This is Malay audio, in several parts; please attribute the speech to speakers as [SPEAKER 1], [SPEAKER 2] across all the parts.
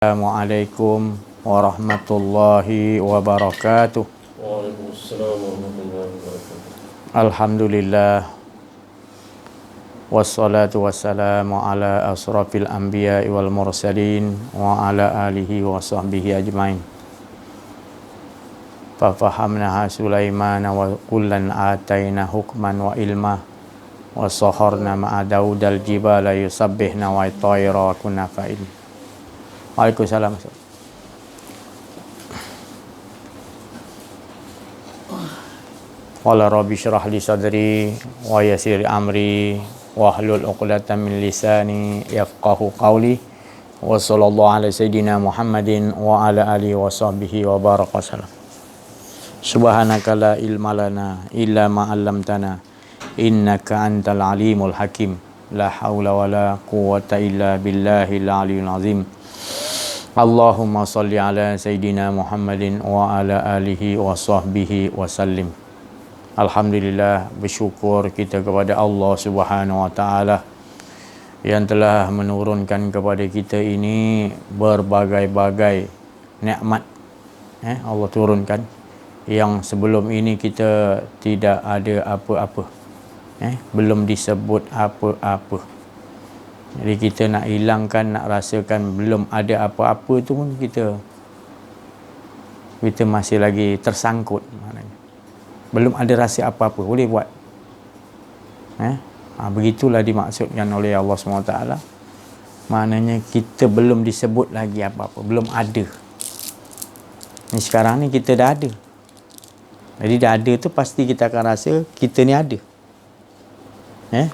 [SPEAKER 1] Assalamualaikum warahmatullahi wabarakatuh.
[SPEAKER 2] Waalaikumsalam warahmatullahi wabarakatuh.
[SPEAKER 1] Alhamdulillah wassalatu wassalamu ala asrafil anbiya wal mursalin wa ala alihi wa sahbihi ajmain. Fafahamnaha Sulaimana wa kullan ataina hukman wa ilma wa saharna ma'a Daudal jibala yusabbihna wa tayra kunna fa'il. Waalaikumsalam. Qala rabbi shrah li sadri wa yassir amri wahlul 'uqdatam min lisani yafqahu qawli wa sallallahu ala sayidina Muhammadin wa ala alihi wa sahbihi wa baraka sallam. Subhanaka la ilma lana illa ma 'allamtana innaka antal alimul hakim. La haula wala quwwata illa billahil aliyyil azim. Allahumma salli ala sayidina Muhammadin wa ala alihi wa sahbihi wa sallim. Alhamdulillah, bersyukur kita kepada Allah Subhanahu wa taala yang telah menurunkan kepada kita ini berbagai-bagai nikmat. Allah turunkan yang sebelum ini kita tidak ada apa-apa. Belum disebut apa-apa. Jadi kita nak hilangkan, nak rasakan belum ada apa-apa tu pun kita masih lagi tersangkut maknanya. Belum ada rasa apa-apa, boleh buat. Begitulah dimaksudkan oleh Allah SWT. Maknanya kita belum disebut lagi apa-apa, belum ada. Ni sekarang ni kita dah ada. Jadi dah ada tu pasti kita akan rasa kita ni ada.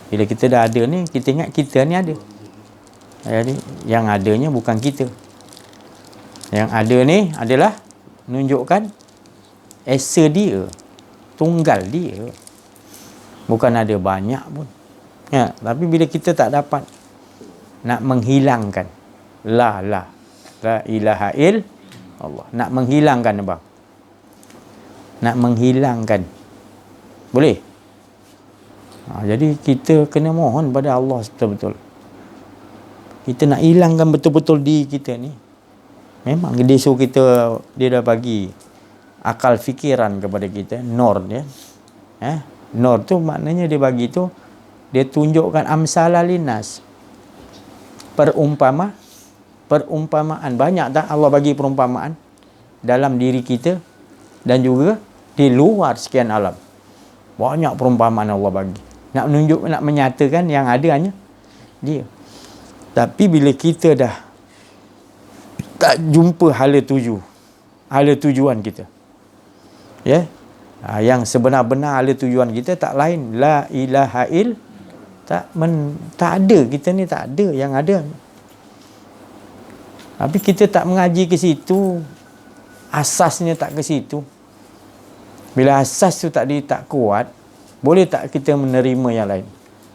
[SPEAKER 1] Bila kita dah ada ni, kita ingat kita ni ada. Jadi yang adanya bukan kita. Yang ada ni adalah menunjukkan esa dia, tunggal dia. Bukan ada banyak pun. Tapi bila kita tak dapat nak menghilangkan la ilaha illallah, nak menghilangkan apa? Nak menghilangkan. Boleh? Jadi kita kena mohon pada Allah betul-betul. Kita nak hilangkan betul-betul diri kita ni. Memang dia suruh kita, dia dah bagi akal fikiran kepada kita, nur dia. Nur tu maknanya dia bagi tu, dia tunjukkan amsalalinas. Perumpamaan. Banyak tak Allah bagi perumpamaan dalam diri kita dan juga di luar sekian alam. Banyak perumpamaan Allah bagi. Nak menunjuk, nak menyatakan yang ada hanya dia. Tapi bila kita dah tak jumpa hala tujuan kita, yang sebenar-benar hala tujuan kita tak lain la ilaha il, tak ada, kita ni tak ada, yang ada. Tapi kita tak mengaji ke situ, asasnya tak ke situ. Bila asas tu tak kuat, boleh tak kita menerima yang lain?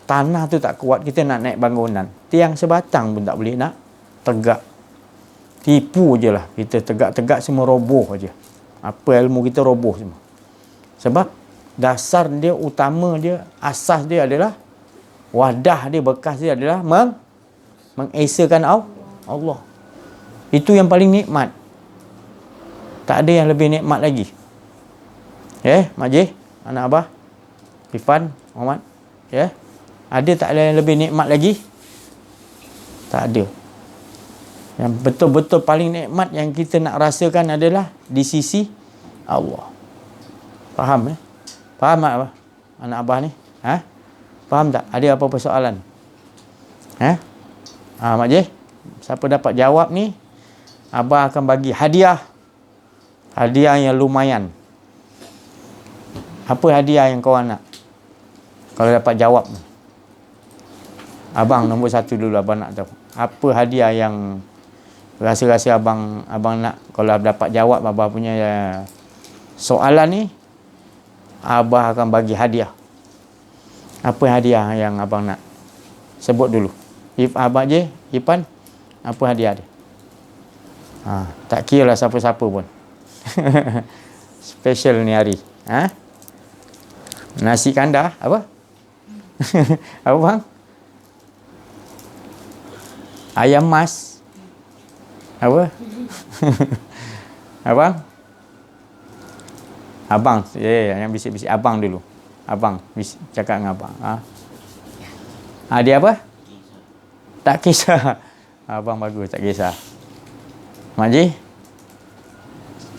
[SPEAKER 1] Tanah tu tak kuat, kita nak naik bangunan, tiang sebatang pun tak boleh nak tegak. Tipu je lah, kita tegak-tegak semua roboh je. Apa ilmu kita roboh semua. Sebab dasar dia, utama dia, asas dia adalah, wadah dia, bekas dia adalah mengesakan Allah. Itu yang paling nikmat. Tak ada yang lebih nikmat lagi. Majid, anak abah, Ifan, Muhammad, ada tak ada yang lebih nikmat lagi? Tak ada. Yang betul-betul paling nikmat yang kita nak rasakan adalah di sisi Allah. Faham? Faham tak abah? Anak abah ni? Faham tak? Ada apa-apa soalan? Majid, siapa dapat jawab ni, abah akan bagi hadiah. Hadiah yang lumayan. Apa hadiah yang kau nak? Kalau dapat jawab. Abang nombor 1 dulu, abang nak tahu. Apa hadiah yang rasa-rasa abang nak? Kalau dapat jawab abang punya soalan ni, abang akan bagi hadiah. Apa hadiah yang abang nak? Sebut dulu. Abang je, Ipan, apa hadiah dia? Tak kira lah siapa-siapa pun. Special ni hari. Nasi kandar, apa? Apa bang? Ayam mas. Apa? Abang? Abang. Yang bisik-bisik. Abang dulu. Abang. Cakap dengan abang. Dia apa? Tak kisah. Abang bagus. Tak kisah. Makcik?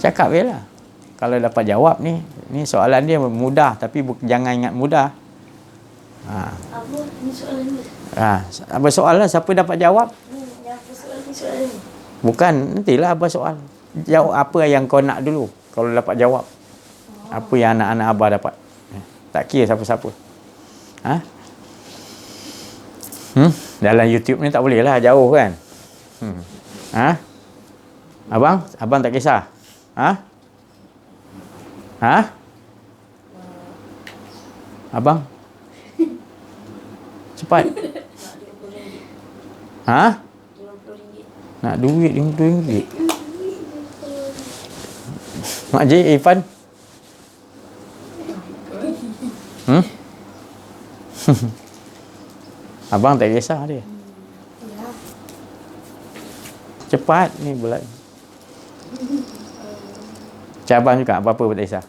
[SPEAKER 1] Cakap je lah. Kalau dapat jawab ni soalan dia mudah. Tapi jangan ingat mudah.
[SPEAKER 3] Apa ni soalan ni?
[SPEAKER 1] Apa soalan? Siapa dapat jawab?
[SPEAKER 3] Apa soalan ni?
[SPEAKER 1] Bukan. Nantilah apa soal. Jawab apa yang kau nak dulu. Kalau dapat jawab. Apa yang anak-anak abah dapat. Tak kira siapa-siapa. Dalam YouTube ni tak boleh lah. Jauh kan. Abang tak kisah. Abang? Cepat. Nak duit RM50. Makcik Irfan? Abang tak kisah dia. Cepat ni bulan. Abang juga apa-apa pun tak kisah.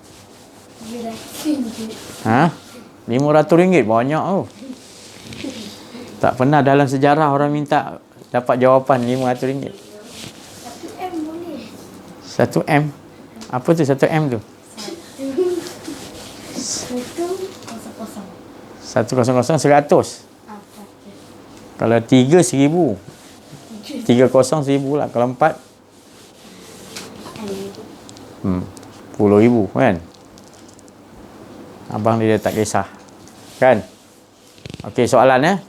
[SPEAKER 1] RM500 banyak tu. Tak pernah dalam sejarah orang minta dapat jawapan RM500.
[SPEAKER 3] 1M boleh.
[SPEAKER 1] 1M? Apa tu 1M tu? 100 100. Kalau 3 1000. 3 kosong 1000 lah. Kalau 4 10,000 kan. Abang dia tak kisah kan. Okey, soalan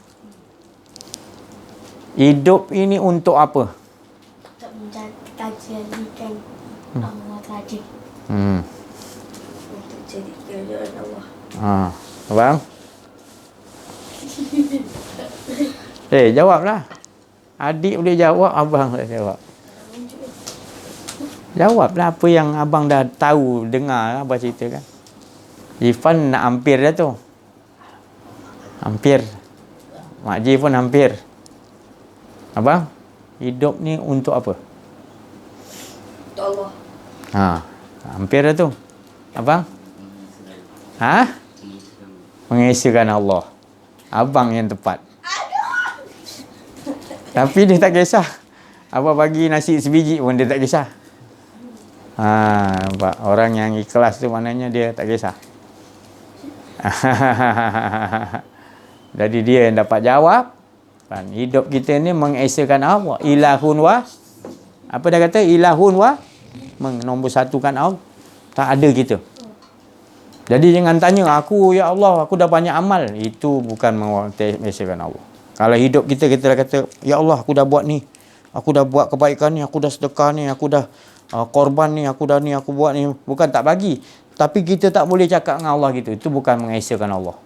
[SPEAKER 1] hidup ini untuk apa?
[SPEAKER 3] Untuk menjadikan Allah saja. Untuk jadi kerajaan Allah.
[SPEAKER 1] Abang? Jawablah. Adik boleh jawab, abang boleh jawab. Jawablah apa yang abang dah tahu, dengar abang cerita kan. Irfan nak hampir dah tu. Hampir. Makcik pun hampir. Abang, hidup ni untuk apa?
[SPEAKER 3] Untuk Allah.
[SPEAKER 1] Hampir dah tu. Abang? Mengesahkan Allah. Abang yang tepat. Tapi dia tak kisah. Abang bagi nasi sebiji pun dia tak kisah. Nampak? Orang yang ikhlas tu maknanya dia tak kisah. Jadi dia yang dapat jawab. Hidup kita ni mengesahkan Allah. Ilahun wa. Apa dia kata? Ilahun wa. Nombor satukan Allah. Tak ada kita. Jadi jangan tanya, aku ya Allah, aku dah banyak amal. Itu bukan mengesahkan Allah. Kalau hidup kita dah kata, ya Allah, aku dah buat ni. Aku dah buat kebaikan ni, aku dah sedekah ni, aku dah korban ni, aku dah ni, aku buat ni. Bukan tak bagi. Tapi kita tak boleh cakap dengan Allah gitu. Itu bukan mengesahkan Allah.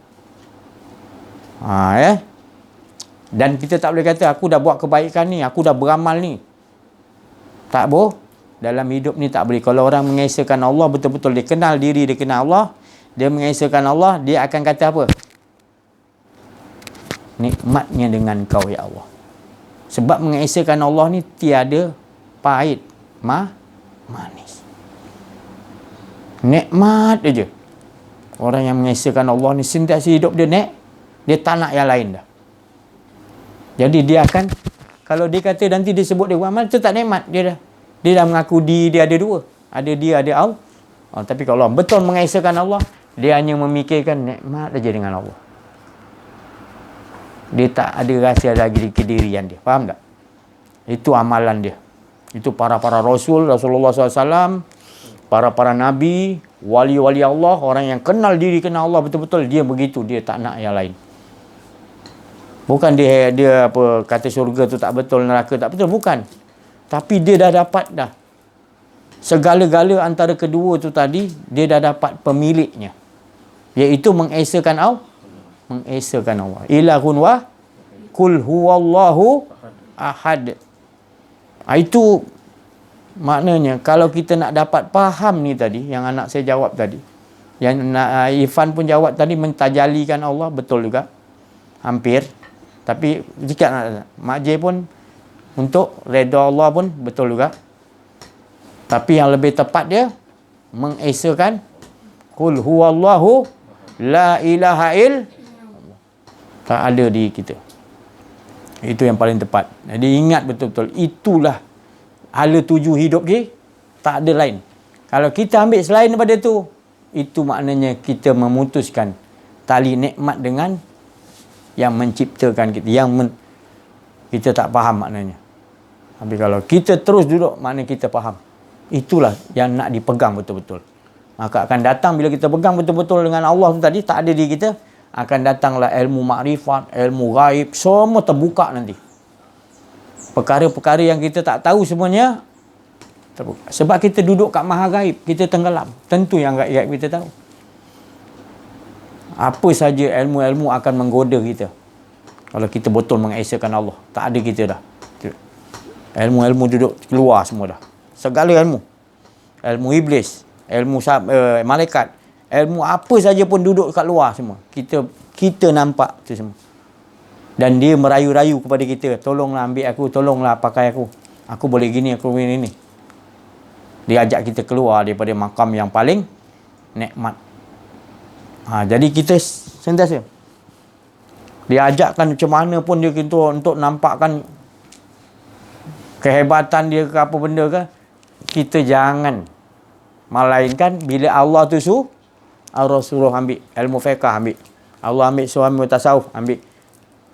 [SPEAKER 1] Dan kita tak boleh kata, aku dah buat kebaikan ni, aku dah beramal ni. Tak boleh. Dalam hidup ni tak boleh. Kalau orang mengesahkan Allah, betul-betul dia kenal diri, dia kenal Allah, dia mengesahkan Allah, dia akan kata apa? Nikmatnya dengan kau ya Allah. Sebab mengesahkan Allah ni tiada pahit, manis. Nikmat aja. Orang yang mengesahkan Allah ni sentiasa hidup dia tak nak yang lain dah. Jadi dia akan, kalau dia kata nanti dia sebut dia beramal, itu tak nikmat. Dia dah mengaku dia ada dua. Ada dia, ada Allah. Tapi kalau betul mengesahkan Allah, dia hanya memikirkan nikmat aja dengan Allah. Dia tak ada rahsia lagi di kedirian dia. Faham tak? Itu amalan dia. Itu para Rasulullah SAW, para Nabi, wali-wali Allah, orang yang kenal diri, kenal Allah betul-betul, dia begitu. Dia tak nak yang lain. Bukan dia apa kata syurga tu tak betul, neraka tak betul. Bukan. Tapi dia dah dapat dah. Segala-gala antara kedua tu tadi, dia dah dapat pemiliknya. Iaitu mengesahkan Allah. Mengesahkan Allah. Ilahun wa kul huwallahu ahad. Itu maknanya kalau kita nak dapat faham ni tadi, yang anak saya jawab tadi, yang Irfan pun jawab tadi, mentajalikan Allah, betul juga. Hampir. Tapi jika Mak J pun untuk redha Allah pun betul juga. Tapi yang lebih tepat dia mengesakan qul huwallahu la ilaha il tak ada di kita. Itu yang paling tepat. Jadi ingat betul-betul, itulah hala tuju hidup kita, tak ada lain. Kalau kita ambil selain daripada itu maknanya kita memutuskan tali nikmat dengan yang menciptakan kita, kita tak faham maknanya. Tapi kalau kita terus duduk, maknanya kita faham. Itulah yang nak dipegang betul-betul. Maka akan datang bila kita pegang betul-betul dengan Allah tadi, tak ada di kita, akan datanglah ilmu makrifat, ilmu gaib, semua terbuka nanti. Perkara-perkara yang kita tak tahu semuanya terbuka. Sebab kita duduk kat maha gaib, kita tenggelam. Tentu yang gaib kita tahu. Apa saja ilmu-ilmu akan menggoda kita kalau kita betul mengesakan Allah. Tak ada kita dah. Ilmu-ilmu duduk keluar semua dah. Segala ilmu. Ilmu iblis, ilmu malaikat, ilmu apa saja pun duduk kat luar semua. Kita nampak tu semua. Dan dia merayu-rayu kepada kita, tolonglah ambil aku, tolonglah pakai aku. Aku boleh gini, aku boleh ini. Dia ajak kita keluar daripada makam yang paling nikmat. Jadi kita sentiasa dia ajakkan macam mana pun dia untuk nampakkan kehebatan dia ke apa benda ke, kita jangan. Melainkan bila Allah tu Allah suruh ambil ilmu fiqh, ambil. Allah ambil suami tasawuf, ambil.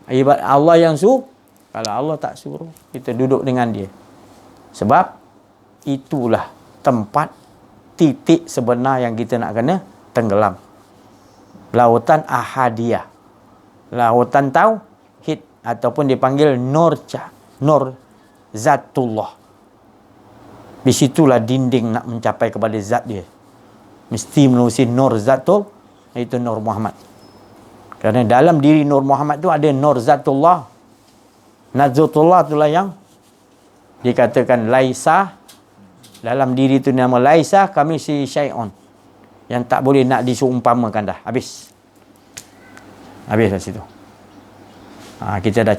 [SPEAKER 1] Ibarat Allah yang suruh. Kalau Allah tak suruh, kita duduk dengan dia. Sebab itulah tempat titik sebenar yang kita nak kena tenggelam. Lautan ahadiyah, lautan tauhid, ataupun dipanggil nur zatullah. Di situlah dinding nak mencapai kepada zat dia. Mesti menerusi nur zatul, iaitu Nur Muhammad. Kerana dalam diri Nur Muhammad tu ada nur zatullah. Nazatullah itulah yang dikatakan laisa. Dalam diri tu nama laisa kami si syai'un. Yang tak boleh nak diseumpamakan dah. Habis dah situ. Kita dah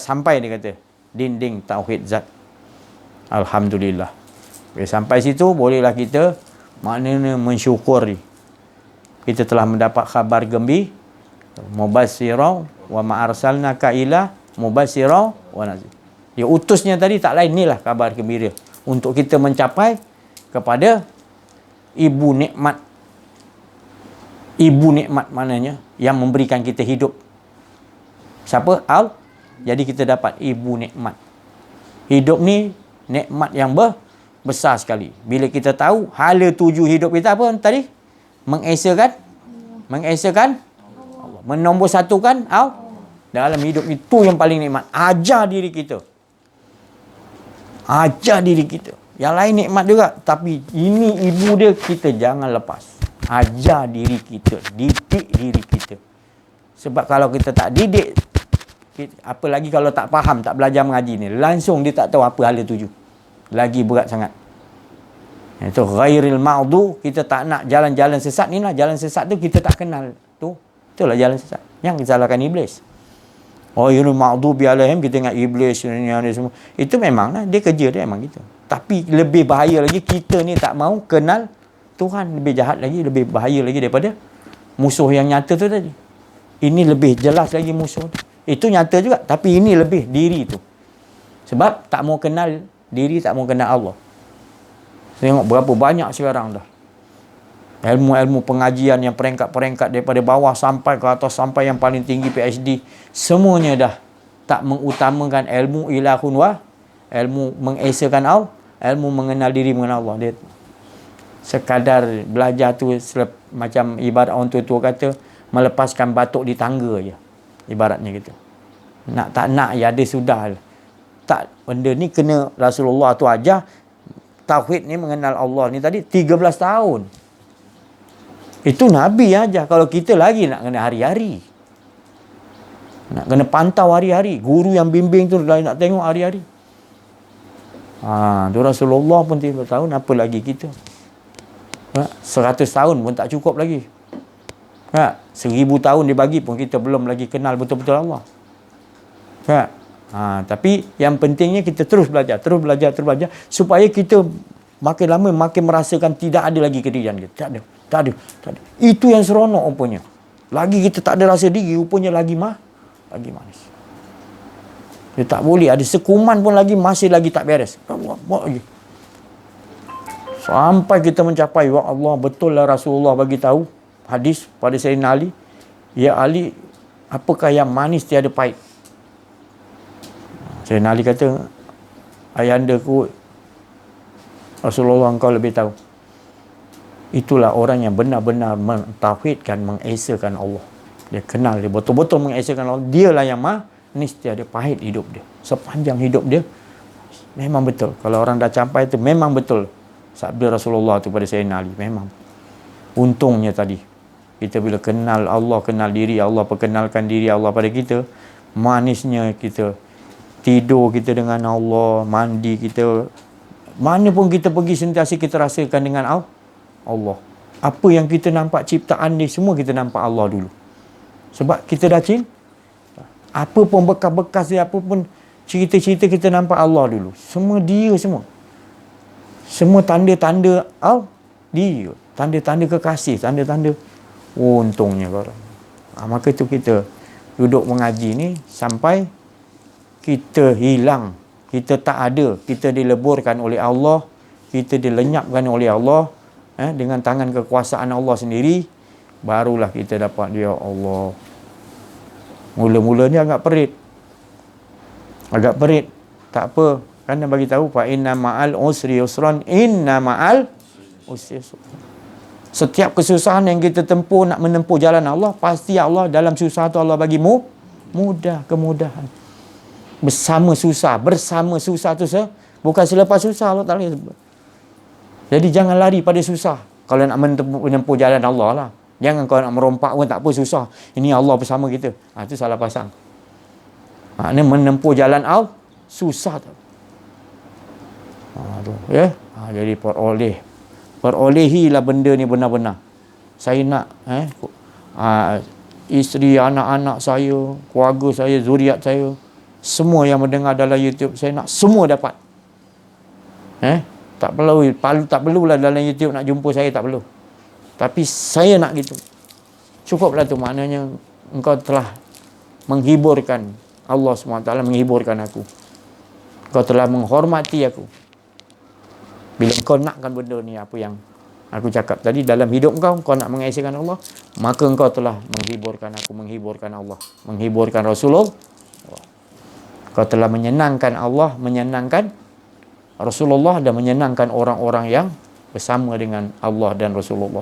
[SPEAKER 1] sampai dia kata dinding tauhid zat. Alhamdulillah. Sampai situ bolehlah kita maknanya mensyukuri. Kita telah mendapat khabar gembira. Mubasyirah wa ma arsalnaka ila mubasyirah wa nazir. Dia utusnya tadi tak lain, inilah kabar gembira untuk kita mencapai kepada ibu nikmat. Ibu nikmat maknanya yang memberikan kita hidup. Siapa? Jadi kita dapat ibu nikmat. Hidup ni nikmat yang besar sekali. Bila kita tahu hala tuju hidup kita apa tadi? Mengesakan Allah. Menombor satukan Allah. Dalam hidup itu yang paling nikmat. Ajar diri kita. Yang lain nikmat juga. Tapi ini ibu dia, kita jangan lepas. Ajar diri kita. Didik diri kita. Sebab kalau kita tak didik, apalagi kalau tak faham, tak belajar mengaji ni, langsung dia tak tahu apa hala tuju. Lagi berat sangat. Itu ghairil ma'du, kita tak nak jalan-jalan sesat ni lah. Jalan sesat tu kita tak kenal. Itulah jalan sesat. Yang disalahkan iblis. Ghairil ma'du bi'alaihim, kita ingat iblis ni semua. Itu memang lah, dia kerja dia memang gitu. Tapi lebih bahaya lagi, kita ni tak mau kenal Tuhan. Lebih jahat lagi, lebih bahaya lagi daripada musuh yang nyata tu tadi. Ini lebih jelas lagi musuh tu. Itu nyata juga, tapi ini lebih diri tu. Sebab tak mau kenal diri, tak mau kenal Allah. Tengok berapa banyak sekarang dah ilmu-ilmu pengajian yang peringkat-peringkat daripada bawah sampai ke atas, sampai yang paling tinggi PhD, semuanya dah tak mengutamakan ilmu ilahun wa, ilmu mengesakan Allah, ilmu mengenal diri, mengenal Allah. Dia sekadar belajar tu macam ibarat orang tua-tua kata melepaskan batuk di tangga je, ibaratnya gitu. Nak tak nak ya dia sudah. Tak, benda ni kena Rasulullah tu ajar. Tauhid ni mengenal Allah ni tadi 13 tahun. Itu Nabi aja. Kalau kita lagi nak kena hari-hari. Nak kena pantau hari-hari. Guru yang bimbing tu nak tengok hari-hari. Tu Rasulullah pun 13 tahun, apa lagi kita? 100 tahun pun tak cukup lagi. 1000 tahun dibagi pun kita belum lagi kenal betul-betul Allah. Tapi yang pentingnya kita terus belajar supaya kita makin lama makin merasakan tidak ada lagi kedirian kita. Tak ada. Itu yang seronok rupanya. Lagi kita tak ada rasa diri, rupanya lagi manis. Dia tak boleh, ada sekuman pun masih lagi tak beres. Buat lagi. Sampai kita mencapai, ya Allah, betul lah Rasulullah bagi tahu hadis pada Sayyidina Ali, ya Ali, apakah yang manis tiada pahit? Sayyidina Ali kata, ayahandaku Rasulullah, engkau lebih tahu. Itulah orang yang benar-benar mentauhidkan, mengesakan Allah. Dia kenal, dia betul-betul mengesakan Allah. Dialah yang manis tiada pahit hidup dia. Sepanjang hidup dia memang betul. Kalau orang dah capai itu memang betul sabda Rasulullah tu pada Sayyidina Ali. Memang untungnya tadi kita bila kenal Allah, kenal diri Allah, perkenalkan diri Allah pada kita, manisnya kita tidur kita dengan Allah, mandi kita, mana pun kita pergi sentiasa kita rasakan dengan Allah. Apa yang kita nampak ciptaan ni semua kita nampak Allah dulu. Sebab kita dah cinta. Apa pun bekas-bekas dia, apa pun cerita-cerita kita nampak Allah dulu. Semua dia semua. Semua tanda-tanda dia. Tanda-tanda kekasih, tanda-tanda untungnya korang. Maka itu kita duduk mengaji ni sampai kita hilang, kita tak ada, kita dileburkan oleh Allah, kita dilenyapkan oleh Allah dengan tangan kekuasaan Allah sendiri, barulah kita dapat dia Allah. Mula-mulanya agak perit, tak apa, kan dia bagi tahu fa inna ma'al usri yusran, inna ma'al usri yusran. Setiap kesusahan yang kita tempuh nak menempuh jalan Allah, pasti Allah dalam susah tu Allah bagi mudah, kemudahan. Bersama susah tu bukan selepas susah Allah tak boleh. Jadi jangan lari pada susah kalau nak menempuh jalan Allah lah. Jangan kalau nak merompak pun tak apa, susah. Ini Allah bersama kita. Itu salah pasang. Maknanya menempuh jalan Allah susah tu. Jadi perolehilah benda ni benar-benar. Saya nak isteri, anak-anak saya, keluarga saya, zuriat saya, semua yang mendengar dalam YouTube, saya nak semua dapat. Tak perlulah dalam YouTube nak jumpa saya, tak perlu. Tapi saya nak gitu. Cukuplah tu, maknanya engkau telah menghiburkan Allah SWT, menghiburkan aku. Engkau telah menghormati aku. Bila engkau nakkan benda ni, apa yang aku cakap tadi, dalam hidup engkau nak mengesakan Allah, maka engkau telah menghiburkan aku, menghiburkan Allah, menghiburkan Rasulullah. Engkau telah menyenangkan Allah, menyenangkan Rasulullah, dan menyenangkan orang-orang yang bersama dengan Allah dan Rasulullah.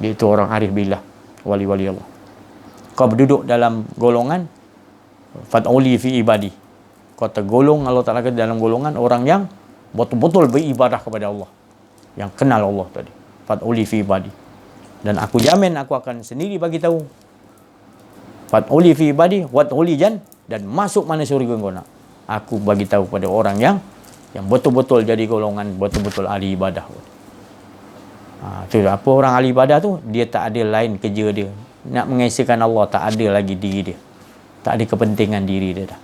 [SPEAKER 1] Iaitu orang arif billah, wali-wali Allah. Kau berduduk dalam golongan fat'uli fi ibadi. Kau tergolong, Allah Ta'ala kata dalam golongan orang yang betul-betul beribadah kepada Allah, yang kenal Allah tadi. Fat'uli fi ibadi. Dan aku jamin aku akan sendiri bagi tahu. Fat'uli fi ibadi wat'uli jan, dan masuk mana syurga kau nak. Aku bagi tahu pada orang yang betul-betul jadi golongan betul-betul ahli ibadah. Tu apa orang ahli ibadah tu, dia tak ada lain kerja dia nak mengesakan Allah, tak ada lagi diri dia, tak ada kepentingan diri dia dah.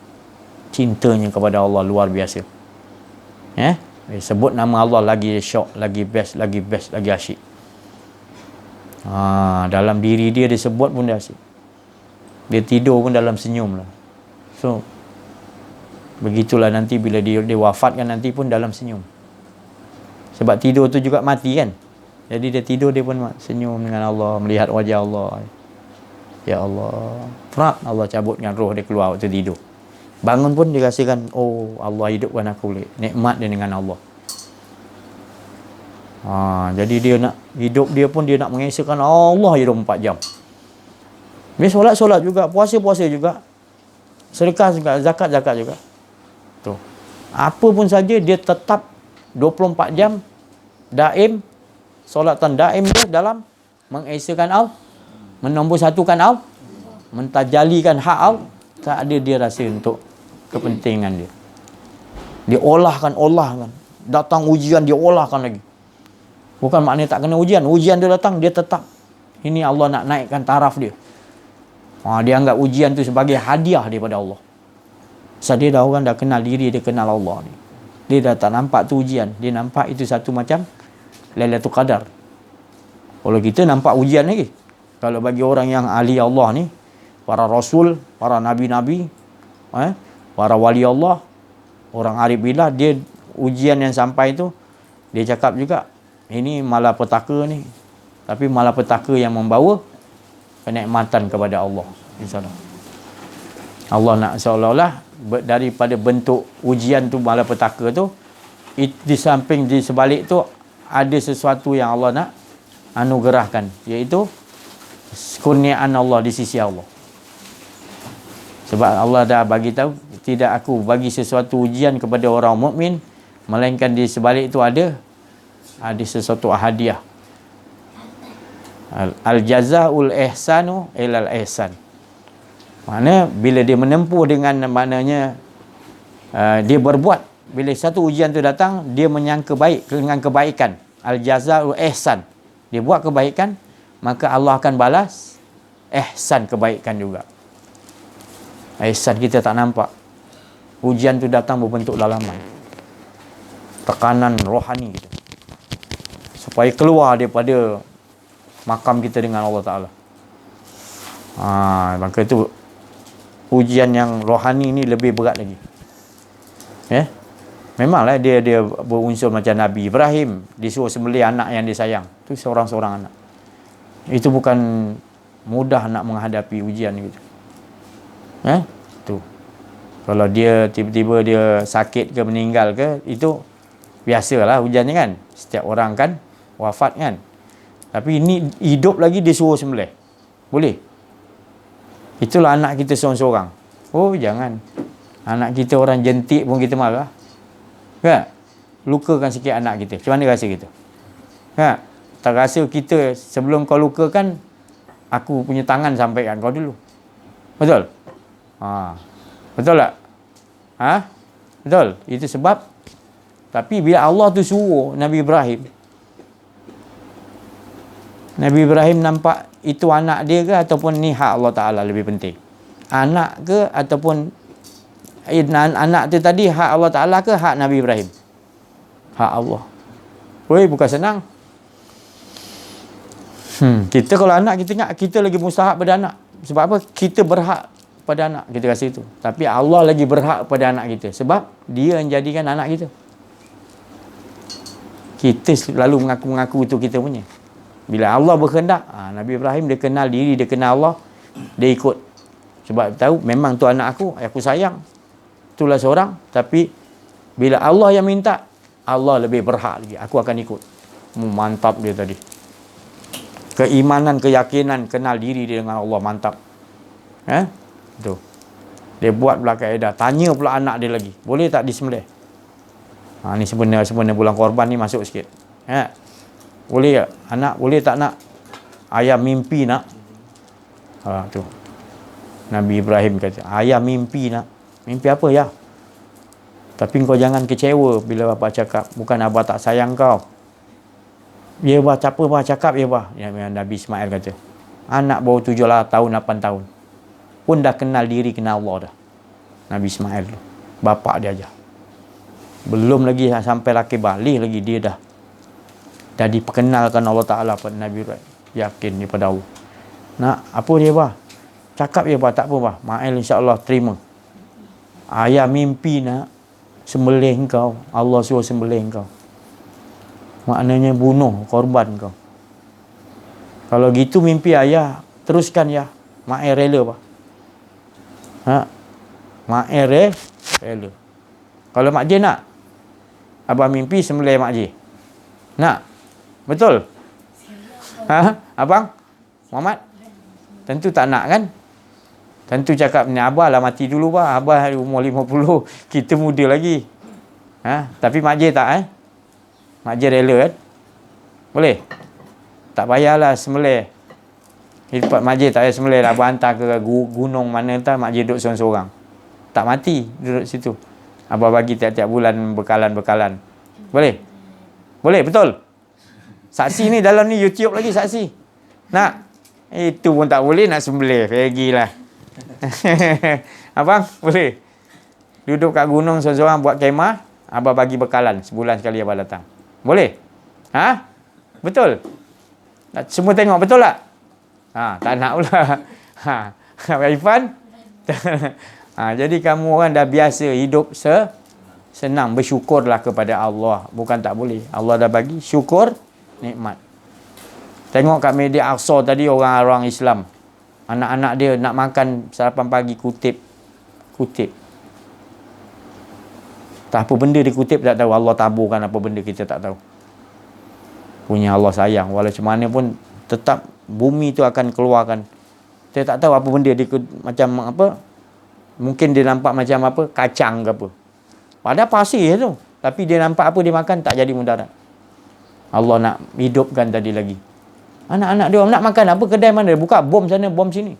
[SPEAKER 1] Cintanya kepada Allah luar biasa. Sebut nama Allah lagi syok, lagi best, lagi asyik. Dalam diri dia sebut pun dia asyik. Dia tidur pun dalam senyum lah. So begitulah nanti bila dia wafatkan nanti pun dalam senyum. Sebab tidur tu juga mati kan. Jadi dia tidur dia pun senyum dengan Allah, melihat wajah Allah. Ya Allah. Prak Allah cabutkan roh dia keluar waktu tidur. Bangun pun dia rasakan, oh Allah hidupkan aku boleh. Nikmat dia dengan Allah. Jadi dia nak hidup dia pun dia nak mengesakan Allah 24 jam. Dia solat juga, puasa juga. Sedekah juga, zakat juga. Tu. Apa pun saja dia tetap 24 jam daim, solatan daim dia dalam mengesakan Allah, menombor satukan Allah, mentajalikan hak Allah. Tak ada dia rasa untuk kepentingan dia. Dia olahkan. Datang ujian dia olahkan lagi. Bukan maknanya tak kena ujian. Ujian dia datang, dia tetap. Ini Allah nak naikkan taraf dia. Dia anggap ujian tu sebagai hadiah daripada Allah. Sebab dia dah orang dah kenal diri, dia kenal Allah ni. Dia dah tak nampak tu ujian. Dia nampak itu satu macam Lailatul Qadar. Kalau kita nampak ujian lagi. Kalau bagi orang yang ahli Allah ni, para rasul, para nabi-nabi, para wali Allah, orang arif billah, dia ujian yang sampai tu, dia cakap juga, ini malapetaka ni. Tapi malapetaka yang membawa kenikmatan kepada Allah. InsyaAllah. Allah nak seolah-olah daripada bentuk ujian tu, malapetaka tu, di samping, di sebalik tu, ada sesuatu yang Allah nak anugerahkan, iaitu kurniaan Allah di sisi Allah. Sebab Allah dah bagi tahu, tidak aku bagi sesuatu ujian kepada orang mukmin melainkan di sebalik itu ada sesuatu hadiah. Al jazaul ihsanu ilal ihsan. Mana bila dia menempuh dengan maknanya dia berbuat, bila satu ujian tu datang, dia menyangka baik dengan kebaikan. Al jazaul ihsan. Dia buat kebaikan, maka Allah akan balas ihsan kebaikan juga. Ihsan kita tak nampak. Ujian tu datang berbentuk dalaman. Tekanan rohani kita. Supaya keluar daripada makam kita dengan Allah Ta'ala. Maka itu ujian yang rohani ni lebih berat lagi. Memanglah dia berunsur macam Nabi Ibrahim, disuruh sembelih anak yang disayang. Itu seorang-seorang anak. Itu bukan mudah nak menghadapi ujian gitu. Tu. Kalau dia tiba-tiba dia sakit ke meninggal ke, itu biasalah ujiannya kan. Setiap orang kan wafat kan. Tapi ini hidup lagi disuruh sembelih. Boleh? Itulah anak kita seorang-seorang. Oh jangan. Anak kita orang jentik pun kita marah. Kan? Lukakan sikit anak kita. Macam mana rasa kita? Kan? Tak rasa kita sebelum kau lukakan, aku punya tangan sampaikan kau dulu. Betul? Betul tak? Betul. Itu sebab. Tapi bila Allah tu suruh Nabi Ibrahim nampak itu anak dia ke ataupun ni hak Allah Ta'ala lebih penting? Anak ke ataupun anak tu tadi hak Allah Ta'ala ke hak Nabi Ibrahim? Hak Allah. Bukan senang. Kita kalau anak, kita ingat kita lagi mustahak pada anak. Sebab apa? Kita berhak pada anak, kita rasa itu. Tapi Allah lagi berhak pada anak kita. Sebab dia yang jadikan anak kita. Kita selalu mengaku-mengaku itu kita punya. Bila Allah berkehendak, Nabi Ibrahim dia kenal diri, dia kenal Allah, dia ikut. Sebab tahu memang tu anak aku sayang. Itulah seorang. Tapi bila Allah yang minta, Allah lebih berhak lagi. Aku akan ikut. Mantap dia tadi. Keimanan, keyakinan, kenal diri dia dengan Allah, mantap. Tu. Dia buat pula kaedah. Tanya pula anak dia lagi. Boleh tak disembelih? Ni sebenarnya bulan korban ni masuk sikit. Boleh tak? Anak, boleh tak nak? Ayah mimpi nak. Tu. Nabi Ibrahim kata, ayah mimpi nak. Mimpi apa ya? Tapi kau jangan kecewa bila bapa cakap, bukan abah tak sayang kau. Ya bah, apa bah cakap ya bah. Nabi Ismail kata. Anak baru 7 tahun, 8 tahun. Pun dah kenal diri, kenal Allah dah. Nabi Ismail tu. Bapak dia aja. Belum lagi sampai laki balik lagi dia dah diperkenalkan Allah Ta'ala pada Nabi Ibrahim. Yakin ni pada Allah. Nak, apa dia bah? Cakap ya bah, tak apa bah. Ma'il insya-Allah terima. Ayah mimpi nak sembelih kau. Allah suruh sembelih kau. Maknanya bunuh korban kau. Kalau gitu mimpi ayah, teruskan ya. Ma'il rela bah. Ma'il rela. Kalau Mak J nak, abang mimpi sembelih Mak J. Nak? Betul? Abang? Muhammad? Tentu tak nak kan? Tentu cakap ni abah lah mati dulu bah. Abah umur 50, kita muda lagi. Tapi Mak J tak Mak J rela kan? Boleh? Tak payahlah sembelih. Mak J tak payah sembelih lah. Abah hantar ke gunung mana entah, Mak J duduk seorang-seorang. Tak mati duduk situ. Abah bagi tiap-tiap bulan bekalan-bekalan. Boleh? Boleh, betul? Saksi ni dalam ni YouTube lagi saksi. Nak? Itu pun tak boleh nak sembelih. Pergilah. Abang, boleh? duduk kat gunung seorang-seorang buat kemah, abang bagi bekalan sebulan sekali abang datang. Boleh? Ha? Betul? Semua tengok, betul tak? Tak nak pula. Abang Irfan? Jadi kamu orang dah biasa hidup senang. Bersyukurlah kepada Allah. Bukan tak boleh. Allah dah bagi, syukur nikmat. Tengok kat media Aqsa tadi, orang-orang Islam, anak-anak dia nak makan sarapan pagi, kutip. Tak apa benda dia kutip tak tahu. Allah taburkan apa benda kita tak tahu. Punya Allah sayang. Walau macam mana pun tetap bumi tu akan keluarkan. Kita tak tahu apa benda dia, macam apa. Mungkin dia nampak macam apa, kacang ke apa. Padahal pasir tu. Tapi dia nampak apa dia makan, tak jadi mudarat. Allah nak hidupkan tadi lagi. Anak-anak dia nak makan apa, kedai mana dia buka, bom sana, bom sini.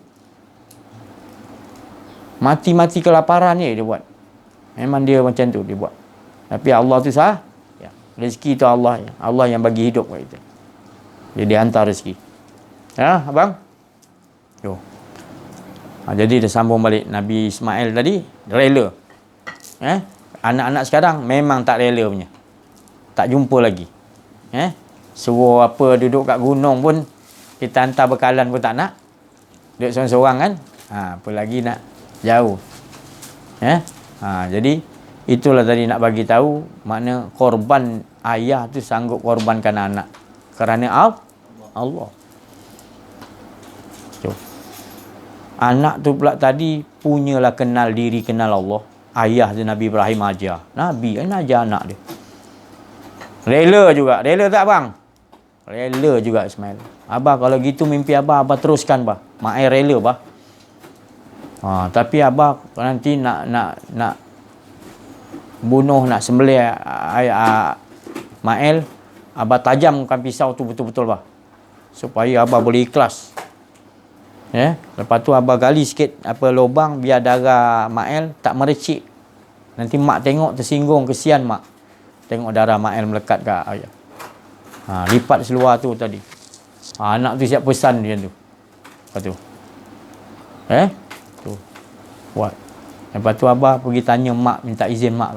[SPEAKER 1] Mati-mati kelaparan ni dia buat. Memang dia macam tu dia buat. Tapi Allah tu sah. Ya. Rezeki tu Allah. Allah yang bagi hidup kat kita. Dia hantar rezeki. Ya, abang? Yo. Jadi dia sambung balik Nabi Ismail tadi rela. Anak-anak sekarang memang tak rela punya. Tak jumpa lagi. Suruh apa duduk kat gunung pun kita hantar bekalan pun tak nak. Duduk seorang-seorang kan. Apa lagi nak jauh. Jadi itulah tadi nak bagi tahu makna korban ayah tu sanggup korbankan anak kerana Allah. Anak tu pula tadi punyalah kenal diri, kenal Allah. Ayah tu Nabi Ibrahim ajar. Nabi kan ajar anak dia. Rela juga. Rela tak bang? Rela juga Ismail. Abah kalau gitu mimpi abah teruskan bah. Mak ai rela bah. Tapi abah nanti nak bunuh, nak sembelih Mael, abah tajamkan pisau tu betul-betul bah. Supaya abah boleh ikhlas. Lepas tu abah gali sikit apa lubang biar darah Mael tak merecik. Nanti mak tengok tersinggung, kesian mak. Tengok darah Mael melekat ke ayah. Lipat seluar tu tadi. Anak tu siap pesan dia tu. Lepas tu. Tu. Buat. Lepas tu abah pergi tanya mak, minta izin mak.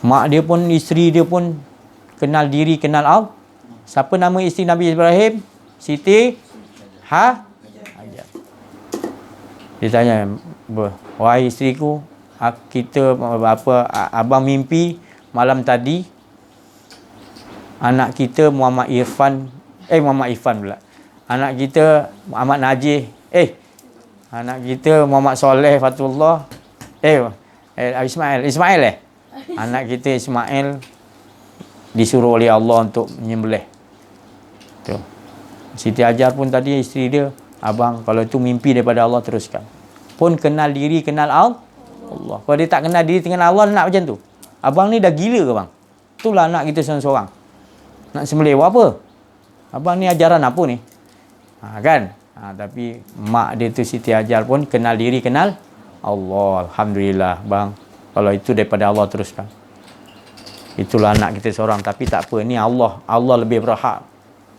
[SPEAKER 1] Mak dia pun, isteri dia pun kenal diri, kenal Allah. Siapa nama isteri Nabi Ibrahim? Siti Hajar. Dia tanya, wahai isteriku, abang mimpi malam tadi anak kita Muhammad Irfan pula. Anak kita Muhammad Najih, anak kita Muhammad Soleh Fatullah, Ismail anak kita Ismail disuruh oleh Allah untuk menyembelih. Tu. Siti Hajar pun tadi isteri dia, abang kalau itu mimpi daripada Allah teruskan. Pun kenal diri, kenal Allah. Kalau dia tak kenal diri, kenal Allah, nak macam tu. Abang ni dah gila ke bang? Itulah anak kita seorang-seorang. Nak sembelih buat apa? Abang ni ajaran apa ni? Kan? Tapi mak dia tu Siti Hajar pun kenal diri, kenal Allah. Alhamdulillah bang. Kalau itu daripada Allah teruskan. Itulah anak kita seorang. Tapi tak apa. Ni Allah. Allah lebih berhak.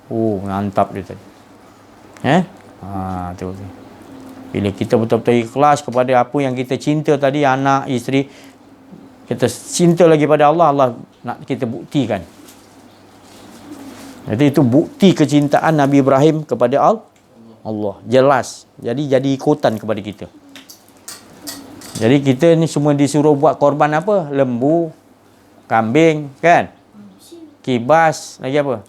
[SPEAKER 1] Mantap dia tadi. Tu. Bila kita betul-betul ikhlas kepada apa yang kita cinta tadi, anak, isteri, kita cinta lagi pada Allah, Allah nak kita buktikan. Jadi itu bukti kecintaan Nabi Ibrahim kepada Allah. Jelas. Jadi ikutan kepada kita. Jadi kita ni semua disuruh buat korban apa? Lembu, kambing, kan? Kibas, lagi apa?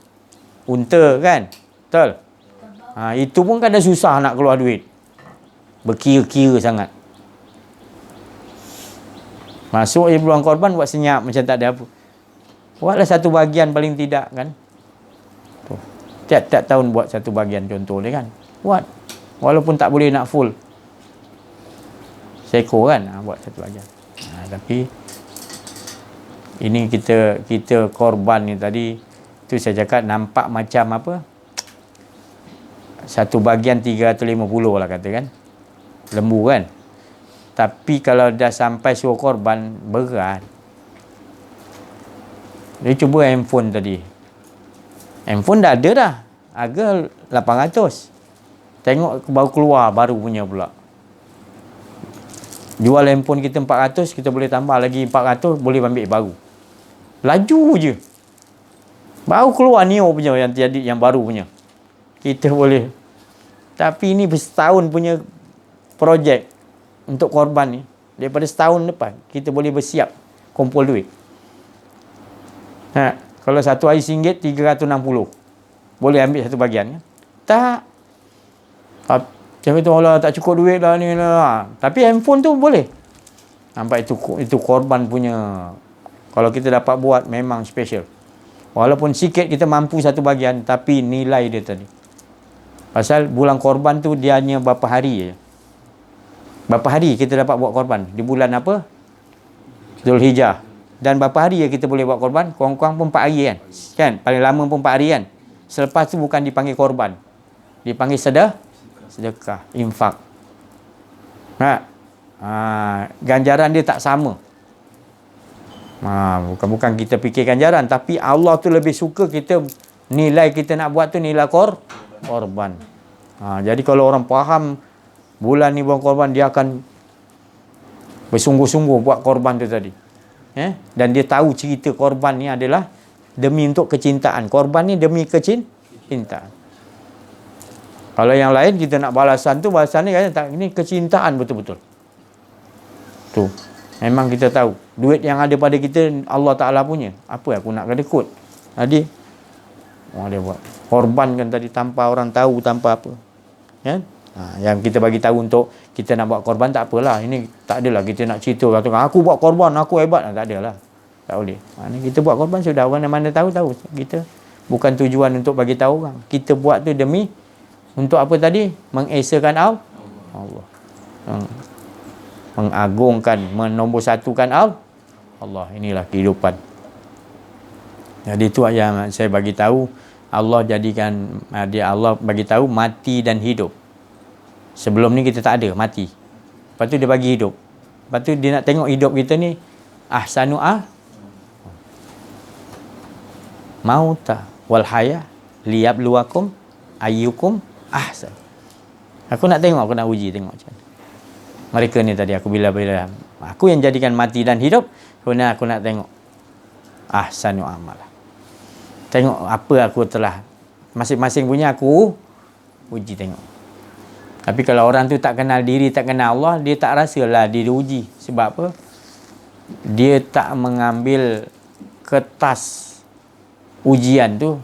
[SPEAKER 1] Unta, kan? Betul? Itu pun kadang susah nak keluar duit. Berkira-kira sangat. Masuk buang korban buat senyap macam tak ada apa. Buatlah satu bahagian paling tidak, kan? Tiap-tiap tahun buat satu bahagian contoh dia, kan? Buat. Walaupun tak boleh nak full. Seekor kan? Buat satu bahagian. Tapi ini kita korban ni tadi, tu saya cakap nampak macam apa? Satu bahagian 350 lah kata, kan? Lembu, kan? Tapi kalau dah sampai suruh korban, berat. Dia cuba handphone tadi. Handphone dah ada dah. Harga 800. Tengok baru keluar, baru punya pula. Jual handphone kita 400, kita boleh tambah lagi 400, boleh ambil baru. Laju je. Baru keluar Neo punya yang jadi, yang baru punya. Kita boleh. Tapi ini setahun punya projek untuk korban ni. Daripada setahun depan, kita boleh bersiap kumpul duit. Kalau satu hari RM1, 360. Boleh ambil satu bagian. Tak. Macam itu, Allah tak cukup duit lah ni lah. Tapi handphone tu boleh. Nampak itu korban punya. Kalau kita dapat buat memang special. Walaupun sikit kita mampu satu bagian, tapi nilai dia tadi. Pasal bulan korban tu dia hanya berapa hari je. Berapa hari kita dapat buat korban? Di bulan apa? Zulhijjah. Dan berapa hari ya kita boleh buat korban? Kurang-kurang pun 4 hari kan? Kan? Paling lama pun 4 hari kan? Selepas tu bukan dipanggil korban. Dipanggil sedekah, infak. Ganjaran dia tak sama. Bukan kita fikir ganjaran, tapi Allah tu lebih suka kita, nilai kita nak buat tu nilai korban. Jadi kalau orang faham bulan ni bulan korban, dia akan bersungguh-sungguh buat korban tu tadi. Dan dia tahu cerita korban ni adalah demi untuk kecintaan. Korban ni demi kecintaan. Kalau yang lain kita nak balasan tu, balasan ni kan ini kecintaan betul-betul. Tu. Memang kita tahu duit yang ada pada kita Allah Taala punya. Apa aku nak kena kod. Jadi dia buat korbankan tadi tanpa orang tahu, tanpa apa. Kan? Yang kita bagi tahu untuk kita nak buat korban tak apalah. Ini tak adalah kita nak cerita katakan aku buat korban, aku hebat. Tak adalah. Tak boleh. Kita buat korban sudah, orang mana tahu. Kita bukan tujuan untuk bagi tahu orang. Kita buat tu demi untuk apa tadi? Mengesakan Allah. Mengagungkan, menombor satukan Allah. Inilah kehidupan. Jadi itu yang saya bagi tahu. Allah jadikan, Allah bagi tahu mati dan hidup. Sebelum ni kita tak ada, mati. Lepas tu dia bagi hidup. Lepas tu dia nak tengok hidup kita ni ahsanu mauta wal haya liyabluwakum ayyukum ahsan. Aku nak tengok, aku nak uji tengok macam mana. Mereka ni tadi aku bila aku yang jadikan mati dan hidup, kemudian aku nak tengok ahsanu amalah. Tengok apa aku telah masing-masing punya aku uji tengok. Tapi kalau orang tu tak kenal diri, tak kenal Allah, dia tak rasalah dia diuji. Sebab apa? Dia tak mengambil kertas ujian tu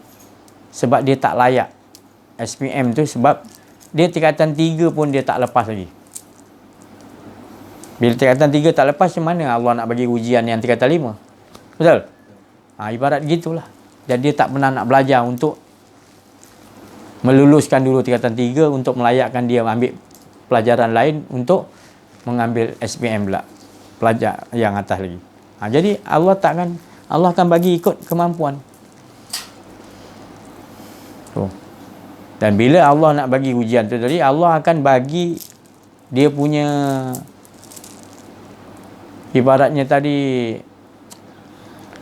[SPEAKER 1] sebab dia tak layak. SPM tu sebab dia tingkatan 3 pun dia tak lepas lagi. Bila tingkatan 3 tak lepas, macam mana Allah nak bagi ujian yang tingkatan 5? Betul? Ibarat gitulah. Dan dia tak pernah nak belajar untuk meluluskan dulu tingkatan 3 untuk melayakkan dia ambil pelajaran lain untuk mengambil SPM pula. Pelajar yang atas lagi. Jadi Allah akan bagi ikut kemampuan. Dan bila Allah nak bagi ujian tu tadi, Allah akan bagi dia punya ibaratnya tadi